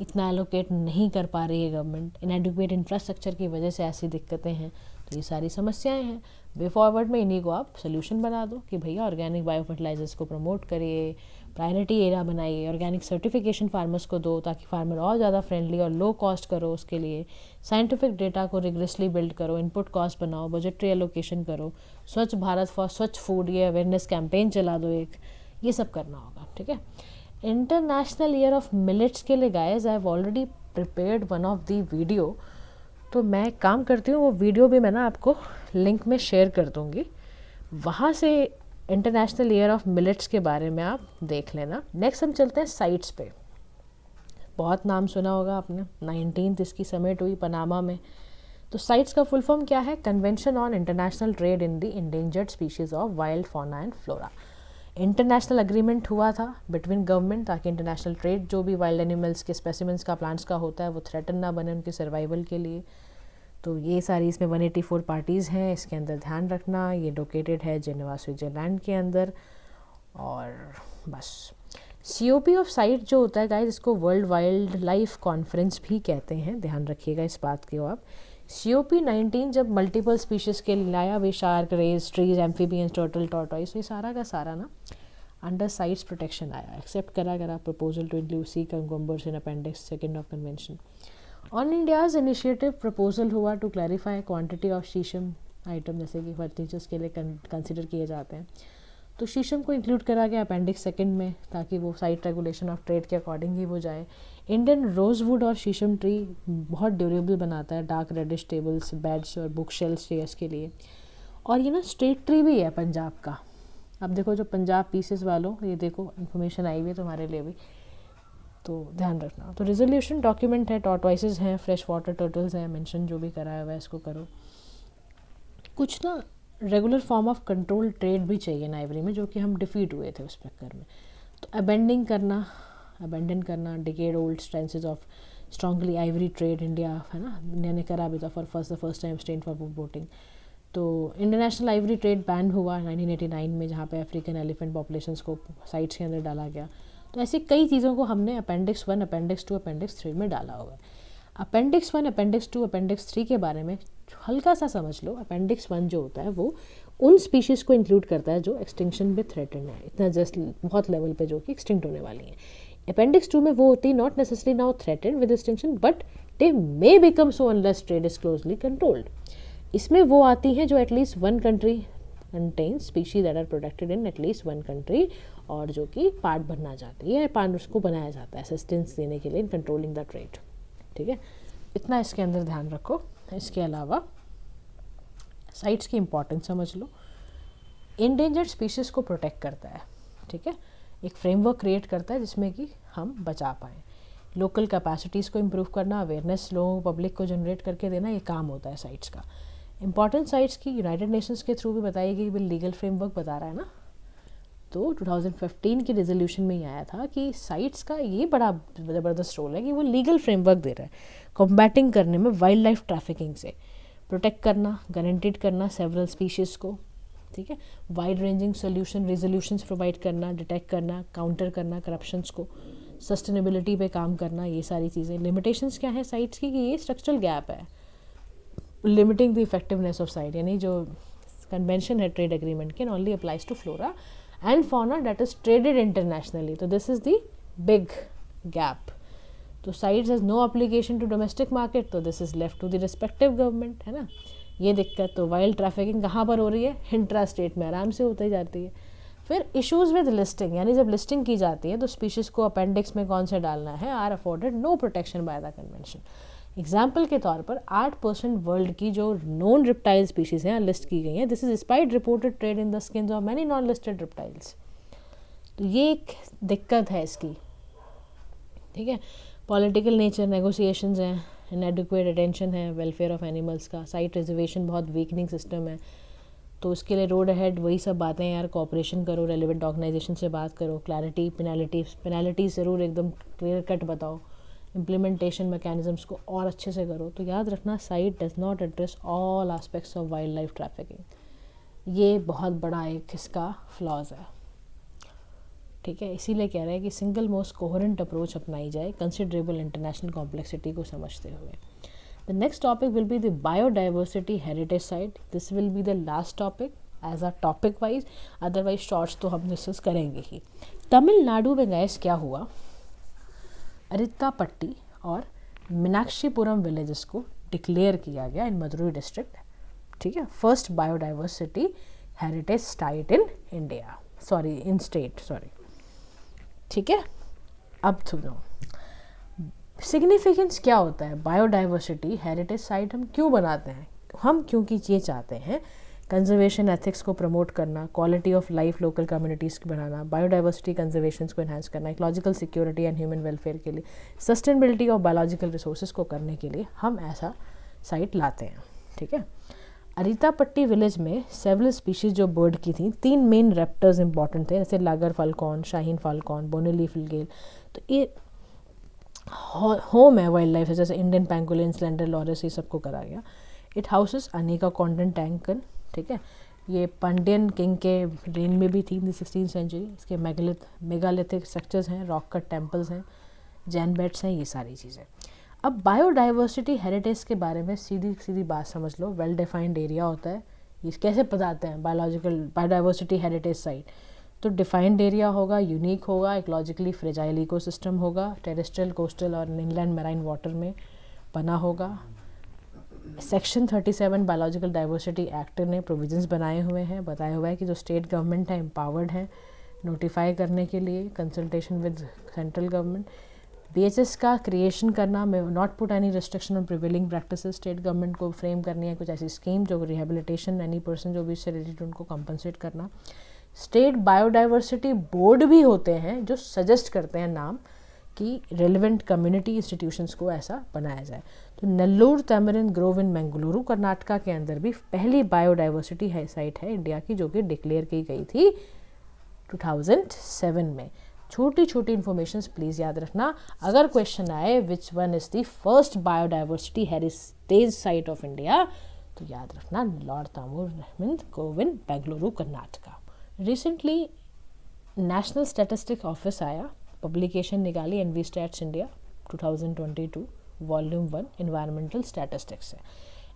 इतना एलोकेट नहीं कर पा रही है गवर्नमेंट, इनएडिक्वेट इंफ्रास्ट्रक्चर की वजह से ऐसी दिक्कतें हैं। तो ये सारी समस्याएं हैं। वे फॉरवर्ड में इन्हीं को आप सोल्यूशन बना दो कि भैया ऑर्गेनिक बायो फर्टिलाइजर्स को प्रमोट करिए, प्रायोरिटी एरिया बनाइए, ऑर्गेनिक सर्टिफिकेशन फार्मर्स को दो ताकि फार्मर और ज़्यादा फ्रेंडली और लो कॉस्ट करो उसके लिए, साइंटिफिक डेटा को रिग्रेसली बिल्ड करो, इनपुट कॉस्ट बनाओ, बजटरी एलोकेशन करो, स्वच्छ भारत फॉर स्वच्छ फूड ये अवेयरनेस कैंपेन चला दो एक, ये सब करना होगा, ठीक है। इंटरनेशनल ईयर ऑफ मिलेट्स के लिए guys I have already prepared one of the video, तो मैं काम करती हूँ वो वीडियो भी मैं ना आपको लिंक में शेयर कर दूँगी, वहाँ से इंटरनेशनल ईयर ऑफ मिलेट्स के बारे में आप देख लेना। नेक्स्ट हम चलते हैं साइट्स पे। बहुत नाम सुना होगा आपने, 19th इसकी समिट हुई पनामा में। तो साइट्स का फुल फॉर्म क्या है? Convention on international trade in the endangered species of wild fauna and flora. International agreement हुआ था बिटवीन गवर्नमेंट ताकि इंटरनेशनल ट्रेड जो भी वाइल्ड एनिमल्स के स्पेसिमेंट्स का प्लांट्स का होता है वो थ्रेटन ना बने उनके सर्वाइवल के लिए। तो ये सारी इसमें 184 पार्टीज़ हैं, इसके अंदर ध्यान रखना। ये लोकेटेड है जेनेवा स्विट्ज़रलैंड के अंदर। और बस COP ऑफ साइट जो होता है गाइस, इसको वर्ल्ड वाइल्ड लाइफ कॉन्फ्रेंस भी कहते हैं, ध्यान रखिएगा इस बात की। आप COP 19 जब मल्टीपल स्पीशीज़ के लाया, वे shark, rays, trees, amphibians, turtle, tortoise, ये सारा का सारा ना अंडर साइट्स प्रोटेक्शन आया, एक्सेप्ट करा गया proposal to include sea cucumbers in appendix 2 of convention. On India's initiative proposal हुआ to clarify quantity of sheesham item जैसे कि फर्नीचर्स के लिए कंसिडर किए जाते हैं, तो शीशम को इंक्लूड करा गया अपेंडिक्स 2 में ताकि वो साइट रेगुलेशन ऑफ ट्रेड के अकॉर्डिंग ही वो जाए। इंडियन रोजवुड और शीशम ट्री बहुत ड्यूरेबल बनाता है, डार्क रेडिश टेबल्स, बेड्स और बुक शेल्फ चेयर्स के लिए। और ये ना स्टेट ट्री भी है पंजाब का। अब देखो जो पंजाब पीसेस वालों, ये देखो इन्फॉर्मेशन आई हुई है तुम्हारे लिए भी, तो ध्यान रखना। तो रेजोल्यूशन डॉक्यूमेंट है, टॉर्टॉइसेस हैं, फ्रेश वाटर टर्टल्स हैं, मेंशन जो भी कराया हुआ है इसको करो। कुछ ना regular form of control trade भी चाहिए ना आइवरी में, जो कि हम डिफीट हुए थे उस चक्कर में। तो अबेंडन करना decade old stances of strongly ivory trade India, है ना, इंडिया ने करा भी था for first time stand for voting. तो इंटरनेशनल आइवरी ट्रेड बैन हुआ 1989 में, जहाँ पे अफ्रीकन एलिफेंट पॉपुलेशंस को साइट्स के अंदर डाला गया। तो ऐसी कई चीज़ों को हमने अपेंडिक्स 1, अपेंडिक्स 2, अपेंडिक्स 3 में डाला हुआ है। अपेंडिक्स 1, अपेंडिक्स 2, अपेंडिक्स 3 के बारे में हल्का सा समझ लो। अपेंडिक्स 1 जो होता है वो उन स्पीशीज़ को इंक्लूड करता है जो एक्सटिंक्शन पे थ्रेटन है, इतना जस्ट बहुत लेवल पे जो कि एक्सटिंक्ट होने वाली हैं। अपेंडिक्स 2 में वो होती है not necessary now threaten with extinction, but they may become so unless trade is closely controlled. इसमें वो आती हैं जो at least 1 country contain species that are protected in at least 1 country, और जो कि पार्ट बनना चाहती है, पार्ट उसको बनाया जाता है असिस्टेंस देने के लिए इन कंट्रोलिंग द ट्रेड। ठीक है, इतना इसके अंदर ध्यान रखो। इसके अलावा साइट्स की इम्पोर्टेंस समझ लो। इंडेंजर्ड स्पीशीज़ को प्रोटेक्ट करता है, ठीक है, एक फ्रेमवर्क क्रिएट करता है जिसमें कि हम बचा पाएँ। लोकल कैपेसिटीज़ को इम्प्रूव करना, अवेयरनेस लोगों पब्लिक को जनरेट करके देना, ये काम होता है साइट्स का। इंपॉर्टेंट साइट्स की यूनाइटेड नेशंस के थ्रू भी बताई गई, लीगल फ्रेमवर्क बता रहा है ना। तो 2015 की रेजोल्यूशन में ही आया था कि साइट्स का ये बड़ा ज़बरदस्त रोल है कि वो लीगल फ्रेमवर्क दे रहा है कॉम्बैटिंग करने में वाइल्ड लाइफ ट्रैफिकिंग से, प्रोटेक्ट करना, गारंटीड करना सेवरल स्पीशीज़ को, ठीक है, wide ranging solution resolutions provide करना, डिटेक्ट करना, काउंटर करना करप्शंस को, सस्टेनेबिलिटी पे काम करना, ये सारी चीज़ें। लिमिटेशंस क्या है साइट्स की कि ये स्ट्रक्चरल गैप है limiting the effectiveness of CITES, यानी जो कन्वेंशन है trade agreement can only applies to flora and fauna that is traded internationally. तो this is the big gap. तो sites has no application to domestic market, तो this is left to the respective government, है ना। ये दिक्कत। तो wild trafficking कहाँ पर हो रही है? इंट्रा स्टेट में आराम से होती जाती है। फिर इश्यूज़ विद लिस्टिंग, यानी जब लिस्टिंग की जाती है तो स्पीशीज़ को अपेंडिक्स में कौन से डालना है, are afforded no protection by the convention. Example के तौर पर 8% वर्ल्ड की जो नॉन रिप्टाइल स्पीशीज़ हैं लिस्ट की गई हैं। This is despite reported trade in the skins of many non listed reptiles. तो ये एक दिक्कत है इसकी, ठीक है। पॉलिटिकल नेचर, नेगोशिएशंस हैं, इनएडिक्वेट अटेंशन है वेलफेयर ऑफ एनिमल्स का, साइट रिजर्वेशन बहुत वीकनिंग सिस्टम है। तो उसके लिए रोड अहेड वही सब बातें यार, कोऑपरेशन करो, रेलिवेंट ऑर्गेनाइजेशन से बात करो, क्लैरिटी, पेनल्टी ज़रूर एकदम क्लियर कट बताओ, इम्प्लीमेंटेशन मैकेनिज्म्स को और अच्छे से करो। तो याद रखना, site does not address all aspects of wild life trafficking. ये बहुत बड़ा एक इसका फ्लॉज है, ठीक है। इसीलिए कह रहे हैं कि सिंगल मोस्ट कोहेरेंट अप्रोच अपनाई जाए कंसिडरेबल इंटरनेशनल कॉम्प्लेक्सिटी को समझते हुए। The next topic will be the biodiversity heritage site. This will be the last topic as a topic wise, otherwise shorts तो हम डिस्कस करेंगे ही। तमिलनाडु में गैस क्या हुआ, अरित्तापट्टी और मीनाक्षीपुरम विलेजेस को डिक्लेयर किया गया इन मदुरई डिस्ट्रिक्ट, ठीक है, first biodiversity heritage site in India, sorry in state, sorry, ठीक है। अब सुनो सिग्निफिकेंस क्या होता है बायोडाइवर्सिटी हेरिटेज साइट हम क्यों बनाते हैं। हम क्योंकि ये चाहते हैं कंजर्वेशन एथिक्स को प्रमोट करना, quality of life local communities को बनाना, बायोडाइवर्सिटी कंजर्वेशन को एनहांस करना, ecological security and human welfare के लिए, सस्टेनेबिलिटी ऑफ बायोलॉजिकल रिसोर्सेज को करने के लिए हम ऐसा साइट लाते हैं, ठीक है। अरितापट्टी विलेज में सेवरल स्पीशीज़ जो बर्ड की थी, 3 मेन रेप्टर्स इंपॉर्टेंट थे, जैसे लागर फाल्कॉन, शाहीन फाल्कॉन, बोनेली फिलगेल। तो ये होम है वाइल्ड लाइफ, जैसे इंडियन पैंगोलिन, स्लेंडर लॉरस, ये सबको करा गया। इट हाउसेस अनेका कॉन्टिन टैंकन, ठीक है। ये पांडियन किंग के रेन में भी थी इन द 16th सेंचुरी। इसके मेगालिथिक स्ट्रक्चर्स हैं, रॉक कट टेम्पल्स हैं, जैन बेड्स हैं, ये सारी चीज़ें। अब बायोडाइवर्सिटी हेरिटेज के बारे में सीधी सीधी बात समझ लो, वेल डिफाइंड एरिया होता है। ये कैसे बताते हैं बायोडाइवर्सिटी हेरिटेज साइट, तो डिफाइंड एरिया होगा, यूनिक होगा, इकोलॉजिकली फ्रेजाइल इकोसिस्टम होगा, टेरेस्ट्रियल, कोस्टल और इनलैंड मैराइन वाटर में बना होगा। सेक्शन 37 बायोलॉजिकल डाइवर्सिटी एक्ट ने प्रोविजंस बनाए हुए हैं, बताया हुआ है कि जो स्टेट गवर्नमेंट है एम्पावर्ड है नोटिफाई करने के लिए, consultation with central government. BHS का क्रिएशन करना, में not put any restriction on prevailing practices, state government को फ्रेम करनी है कुछ ऐसी स्कीम जो रिहेबिलिटेशन एनी पर्सन जो भी इससे रिलेटेड उनको कंपनसेट करना। स्टेट बायोडाइवर्सिटी बोर्ड भी होते हैं जो सजेस्ट करते हैं नाम कि रेलिवेंट कम्युनिटी इंस्टीट्यूशंस को ऐसा बनाया जाए। तो नेल्लूर तैमरिन ग्रोव इन मंगलुरु कर्नाटका के अंदर भी पहली बायोडाइवर्सिटी है साइट है इंडिया की, जो कि डिक्लेयर की गई थी 2007 में। छोटी छोटी इन्फॉर्मेशंस प्लीज़ याद रखना। अगर क्वेश्चन आए which one is the first biodiversity heritage site of India, तो याद रखना लॉर्ड तैमूर grove in Bengaluru Karnataka. Recently national statistic office आया, पब्लिकेशन निकाली EnviStats India 2022 volume 1 environmental statistics है।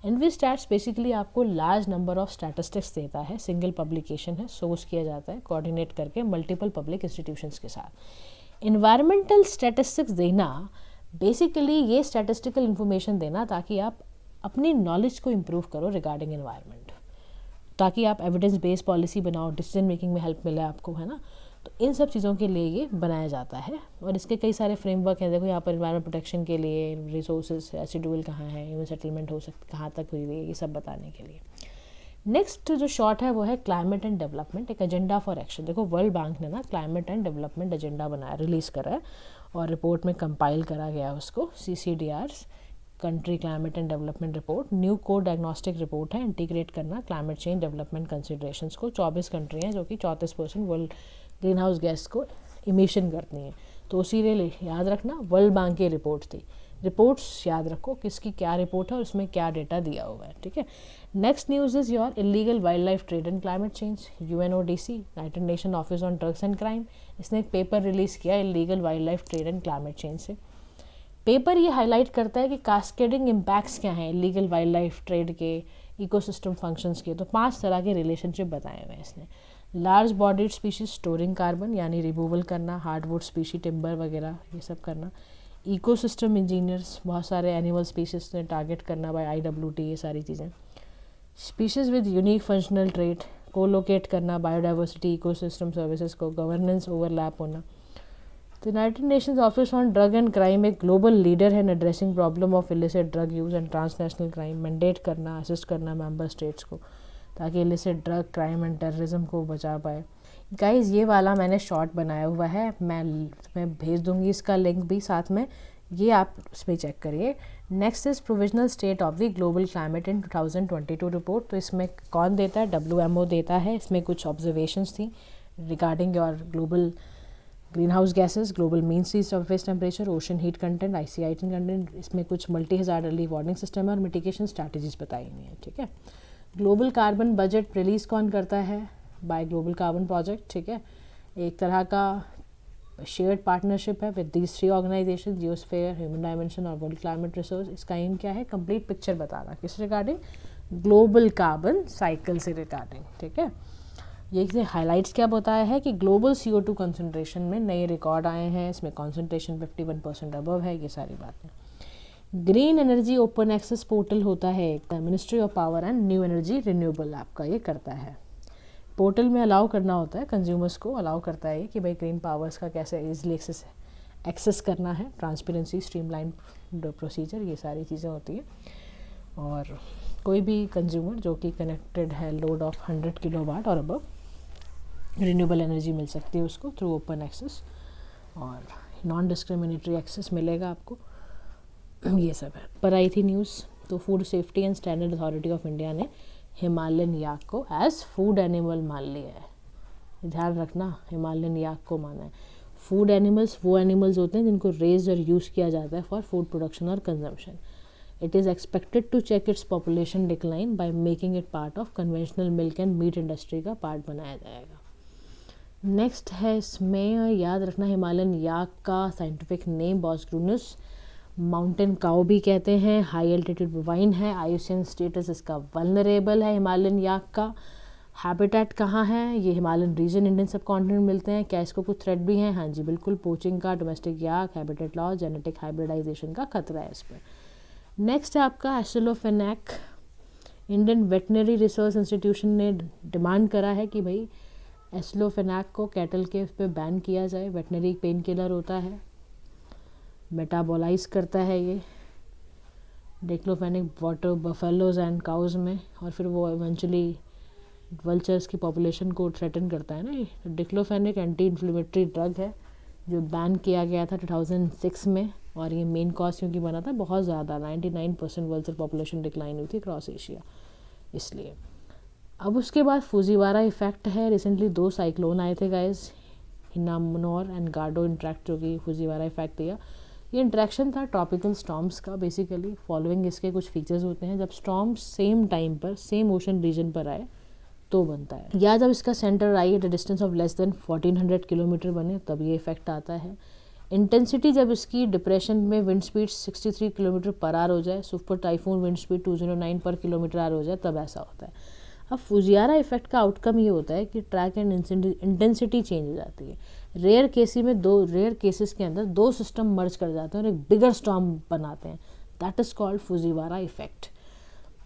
एनवी स्टैट्स बेसिकली आपको लार्ज नंबर ऑफ स्टैटिस्टिक्स देता है, सिंगल पब्लिकेशन है, सोर्स किया जाता है कोऑर्डिनेट करके मल्टीपल पब्लिक इंस्टीट्यूशंस के साथ। एनवायरमेंटल स्टैटिस्टिक्स देना बेसिकली ये स्टैटिस्टिकल इन्फॉर्मेशन देना ताकि आप अपनी नॉलेज को इम्प्रूव करो रिगार्डिंग एनवायरनमेंट, ताकि आप एविडेंस बेस्ड पॉलिसी बनाओ, डिसीजन मेकिंग में हेल्प मिले आपको, है ना। तो इन सब चीज़ों के लिए ये बनाया जाता है और इसके कई सारे फ्रेमवर्क हैं। देखो यहाँ पर एनवायरमेंट प्रोटेक्शन के लिए रिसोर्सेज, रेसिडुअल कहाँ है, ह्यूमन सेटलमेंट हो सकती कहाँ तक हुई है, ये सब बताने के लिए। नेक्स्ट जो शॉर्ट है वो है क्लाइमेट एंड डेवलपमेंट, एक एजेंडा फॉर एक्शन। देखो वर्ल्ड बैंक ने ना क्लाइमेट एंड डेवलपमेंट एजेंडा बनाया, रिलीज़ करा है और रिपोर्ट में कंपाइल करा गया उसको, CCDRs country climate and development report. New को डायग्नोस्टिक रिपोर्ट है, इंटीग्रेट करना क्लाइमेट चेंज डेवलपमेंट कंसिडरेशंस को। 24 कंट्री हैं जो कि 34% वर्ल्ड ग्रीन हाउस गैस को इमिशन करती हैं। तो उसी लिए याद रखना वर्ल्ड बैंक की रिपोर्ट थी। रिपोर्ट्स याद रखो किसकी क्या रिपोर्ट है और उसमें क्या डेटा दिया हुआ है, ठीक है। Next news is your illegal wild life trade and climate change. UNODC United nation office on drugs and crime, इसने एक पेपर रिलीज़ किया illegal wild life trade and climate change से। पेपर ये हाईलाइट करता है कि कास्केडिंग इम्पैक्ट्स क्या हैं इलीगल वाइल्ड लाइफ ट्रेड के, इकोसिस्टम फंक्शंस के। तो 5 तरह के रिलेशनशिप बताए हुए हैं इसने। Large bodied species storing carbon, यानी रिमूवल करना, हार्डवुड स्पीशी, टिम्बर वगैरह ये सब करना। इकोसिस्टम इंजीनियर्स, बहुत सारे एनिमल स्पीशीज ने टारगेट करना बाय IWT, ये सारी चीज़ें। Species with unique functional trait, colocate करना बायोडाइवर्सिटी इकोसिस्टम सर्विसेज को, गवर्नेंस ओवरलैप होना। तो United Nations office on drug and crime एक ग्लोबल लीडर है in addressing problem of illicit drug use and transnational crime. Mandate करना, assist करना member states को ताकि illicit drug crime and terrorism को बचा पाए। गाइस ये वाला मैंने शॉर्ट बनाया हुआ है, मैं भेज दूंगी इसका लिंक भी साथ में। ये आप इसमें चेक करिए। Next is provisional state of the global climate in 2022 report. तो इसमें कौन देता है? WMO देता है। इसमें कुछ ऑब्जर्वेशंस थी regarding your global green house gases, global mean sea surface temperature, ocean heat content, ICIT content. इसमें कुछ multi hazard early warning system है और मिटिगेशन स्ट्रैटेजीज बताई हुई हैं, ठीक है। ग्लोबल कार्बन बजट रिलीज़ कौन करता है? बाय ग्लोबल कार्बन प्रोजेक्ट, ठीक है। एक तरह का शेयर्ड पार्टनरशिप है with these 3 organisations, geosphere, human dimension और वर्ल्ड क्लाइमेट रिसोर्स। इसका एम क्या है? कंप्लीट पिक्चर बताना, किस रिगार्डिंग? ग्लोबल कार्बन साइकिल से रिगार्डिंग, ठीक है। ये हाइलाइट्स क्या बताया है कि ग्लोबल CO2 कंसनट्रेशन में नए रिकॉर्ड आए हैं, इसमें कॉन्सेंट्रेशन 51% अबव है, ये सारी बातें। Green energy open access portal होता है एक, ministry of power and new energy renewable आपका ये करता है। पोर्टल में अलाउ करना होता है, कंज्यूमर्स को अलाउ करता है कि भाई ग्रीन पावर्स का कैसे ईजिली एक्सेस करना है, ट्रांसपेरेंसी, स्ट्रीमलाइन प्रोसीजर, ये सारी चीज़ें होती हैं। और कोई भी कंज्यूमर जो कि कनेक्टेड है लोड ऑफ 100 किलोवाट और अबव, रिन्यूएबल एनर्जी मिल सकती है उसको थ्रू ओपन एक्सेस, और नॉन डिस्क्रिमिनेटरी एक्सेस मिलेगा आपको। ये सब है। पर आई थी न्यूज़, तो food safety and standard authority of India ने हिमालयन याक को एज फूड एनिमल मान लिया है। ध्यान रखना, हिमालयन याक को माना है। फूड एनिमल्स वो एनिमल्स होते हैं जिनको रेज और यूज़ किया जाता है फॉर फूड प्रोडक्शन और consumption. It is expected to check its population decline by making it part of conventional milk and meat industry का पार्ट बनाया जाएगा। नेक्स्ट है, इसमें याद रखना हिमालयन याक का साइंटिफिक नेम बॉसग्रूनस माउंटेन काउ भी कहते हैं, हाई एल्टीट्यूड बोवाइन है, IUCN स्टेटस इसका वल्नरेबल है हिमालयन याक का। हैबिटेट कहाँ है? ये हिमालयन रीजन, इंडियन सब कॉन्टिनेंट मिलते हैं। क्या इसको कुछ थ्रेट भी हैं? हाँ जी बिल्कुल, पोचिंग का, domestic yak, habitat loss, genetic hybridisation का खतरा है इस पर। नेक्स्ट है आपका aceclofenac. Indian veterinary research institution ने डिमांड करा है कि भाई एसिलोफेनेक को कैटल के उस पर बैन किया जाए। वेटनरी पेन किलर होता है, मेटाबोलाइज करता है ये diclofenac water buffaloes and cows में, और फिर वो इवेंचुअली वल्चर्स की पॉपुलेशन को थ्रेटन करता है ना। डिक्लोफेनिक एंटी इन्फ्लेमेटरी ड्रग है जो बैन किया गया था 2006 में, और ये मेन कॉज क्योंकि बना था बहुत ज़्यादा 99% वल्चर पॉपुलेशन डिक्लाइन हुई थी क्रॉस एशिया, इसलिए। अब उसके बाद फुजीवारा इफेक्ट है। रिसेंटली 2 साइक्लोन आए थे गाइस, हिनामनोर एंड गार्डो इंट्रैक्ट, जो कि फुजीवारा इफेक्ट दिया। ये इंट्रैक्शन था ट्रॉपिकल स्टॉर्म्स का बेसिकली। फॉलोइंग इसके कुछ फीचर्स होते हैं, जब स्टॉर्म्स सेम टाइम पर सेम ओशन रीजन पर आए तो बनता है, या जब इसका centre I at a distance of less than 1400 kilometre बने तब ये इफेक्ट आता है। इंटेंसिटी जब इसकी डिप्रेशन में wind speed 63 kilometre per hour हो जाए, सुपर टाइफून विंड स्पीड 209 पर किलोमीटर आवर हो जाए, तब ऐसा होता है। अब फुजियारा इफेक्ट का आउटकम ये होता है कि ट्रैक एंड इंटेंसिटी चेंज हो जाती है। रेयर केसेस के अंदर 2 सिस्टम मर्ज कर जाते हैं और एक बिगर स्टॉर्म बनाते हैं, that is called Fujiwara effect.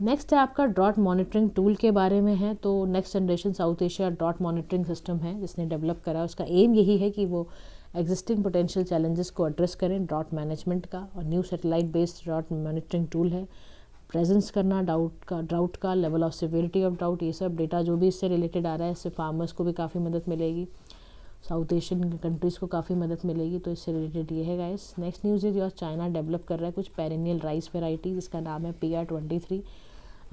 Next है आपका ड्रॉट मॉनिटरिंग टूल के बारे में है। तो next generation South Asia drought monitoring system है जिसने डेवलप करा है। उसका एम यही है कि वो एग्जिस्टिंग पोटेंशियल चैलेंजेस को एड्रेस करें ड्रॉट मैनेजमेंट का, और new satellite based drought monitoring tool है। प्रेजेंस करना ड्राउट का level of severity of drought, ये सब डेटा जो भी इससे रिलेटेड आ रहा है, इससे फार्मर्स को भी काफ़ी मदद मिलेगी, साउथ एशियन कंट्रीज़ को काफ़ी मदद मिलेगी। तो इससे रिलेटेड ये है गाइस। नेक्स्ट न्यूज़ है जो चाइना डेवलप कर रहा है कुछ पेरेनियल राइस वेराइटी, जिसका नाम है PR23।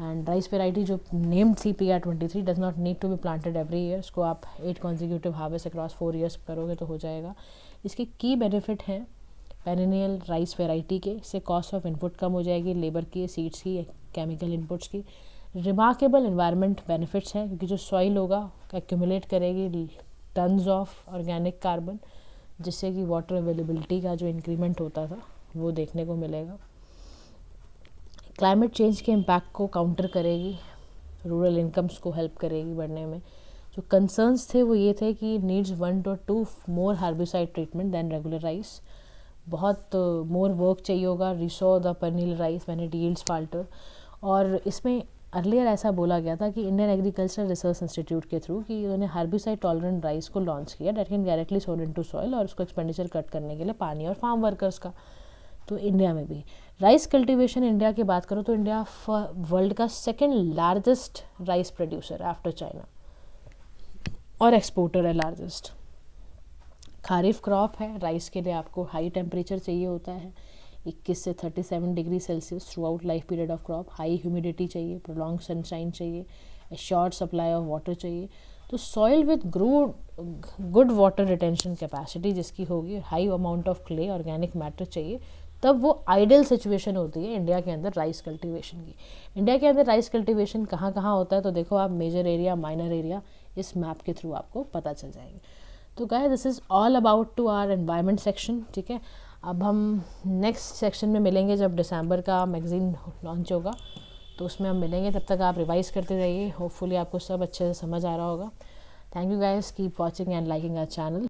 एंड राइस वेराइटी जो नेम्ड थी PR23 does not need to be planted every year. इसको आप 8 कॉन्जिक्यूटिव हार्वेस्ट अक्रॉस 4 ईयर्स करोगे तो हो जाएगा। इसके की बेनिफिट हैं पेरेनियल राइस वेराइटी के, इससे कॉस्ट ऑफ इनपुट कम हो जाएगी, लेबर की, सीड्स की, केमिकल इनपुट्स की। रिमार्केबल एनवायरनमेंट बेनिफिट्स हैं क्योंकि जो सॉइल होगा एक्यूमुलेट करेगी टन्स ऑफ ऑर्गेनिक कार्बन, जिससे कि वाटर अवेलेबिलिटी का जो इंक्रीमेंट होता था वो देखने को मिलेगा। क्लाइमेट चेंज के इम्पैक्ट को काउंटर करेगी, रूरल इनकम्स को हेल्प करेगी बढ़ने में। जो कंसर्न्स थे वो ये थे कि needs 1 to 2 more herbicide treatment than regular rice, बहुत मोर वर्क चाहिए होगा resow the perennial rice when it yields falter. और इसमें अर्लियर ऐसा बोला गया था कि इंडियन एग्रीकल्चरल रिसर्च इंस्टीट्यूट के थ्रू कि उन्होंने हार्बिसाइड टॉलरेंट राइस को लॉन्च किया that can directly sowed into soil, और उसको एक्सपेंडिचर कट करने के लिए पानी और फार्म वर्कर्स का। तो इंडिया में भी राइस कल्टीवेशन, इंडिया की बात करो तो इंडिया वर्ल्ड का 2nd largest rice producer after China, और एक्सपोर्टर है लार्जेस्ट। खारिफ क्रॉप है, राइस के लिए आपको हाई टेम्परेचर चाहिए होता है, 21 से 37 degree Celsius through out life period of crop. High humidity चाहिए, प्रोलॉन्ग सनशाइन चाहिए, शॉर्ट सप्लाई ऑफ वाटर चाहिए। तो soil with good water retention capacity जिसकी होगी, high amount of clay, organic matter चाहिए, तब वो आइडियल सिचुएशन होती है इंडिया के अंदर राइस कल्टीवेशन की। इंडिया के अंदर राइस कल्टीवेशन कहाँ कहाँ होता है, तो देखो आप मेजर एरिया, माइनर एरिया इस मैप के थ्रू आपको पता चल जाएंगे। तो guys this is all about to our environment section, ठीक है। अब हम नेक्स्ट सेक्शन में मिलेंगे जब दिसंबर का मैगज़ीन लॉन्च होगा, तो उसमें हम मिलेंगे। तब तक आप रिवाइज़ करते रहिए, होपफुली आपको सब अच्छे से समझ आ रहा होगा। Thank you guys, keep watching and liking our channel.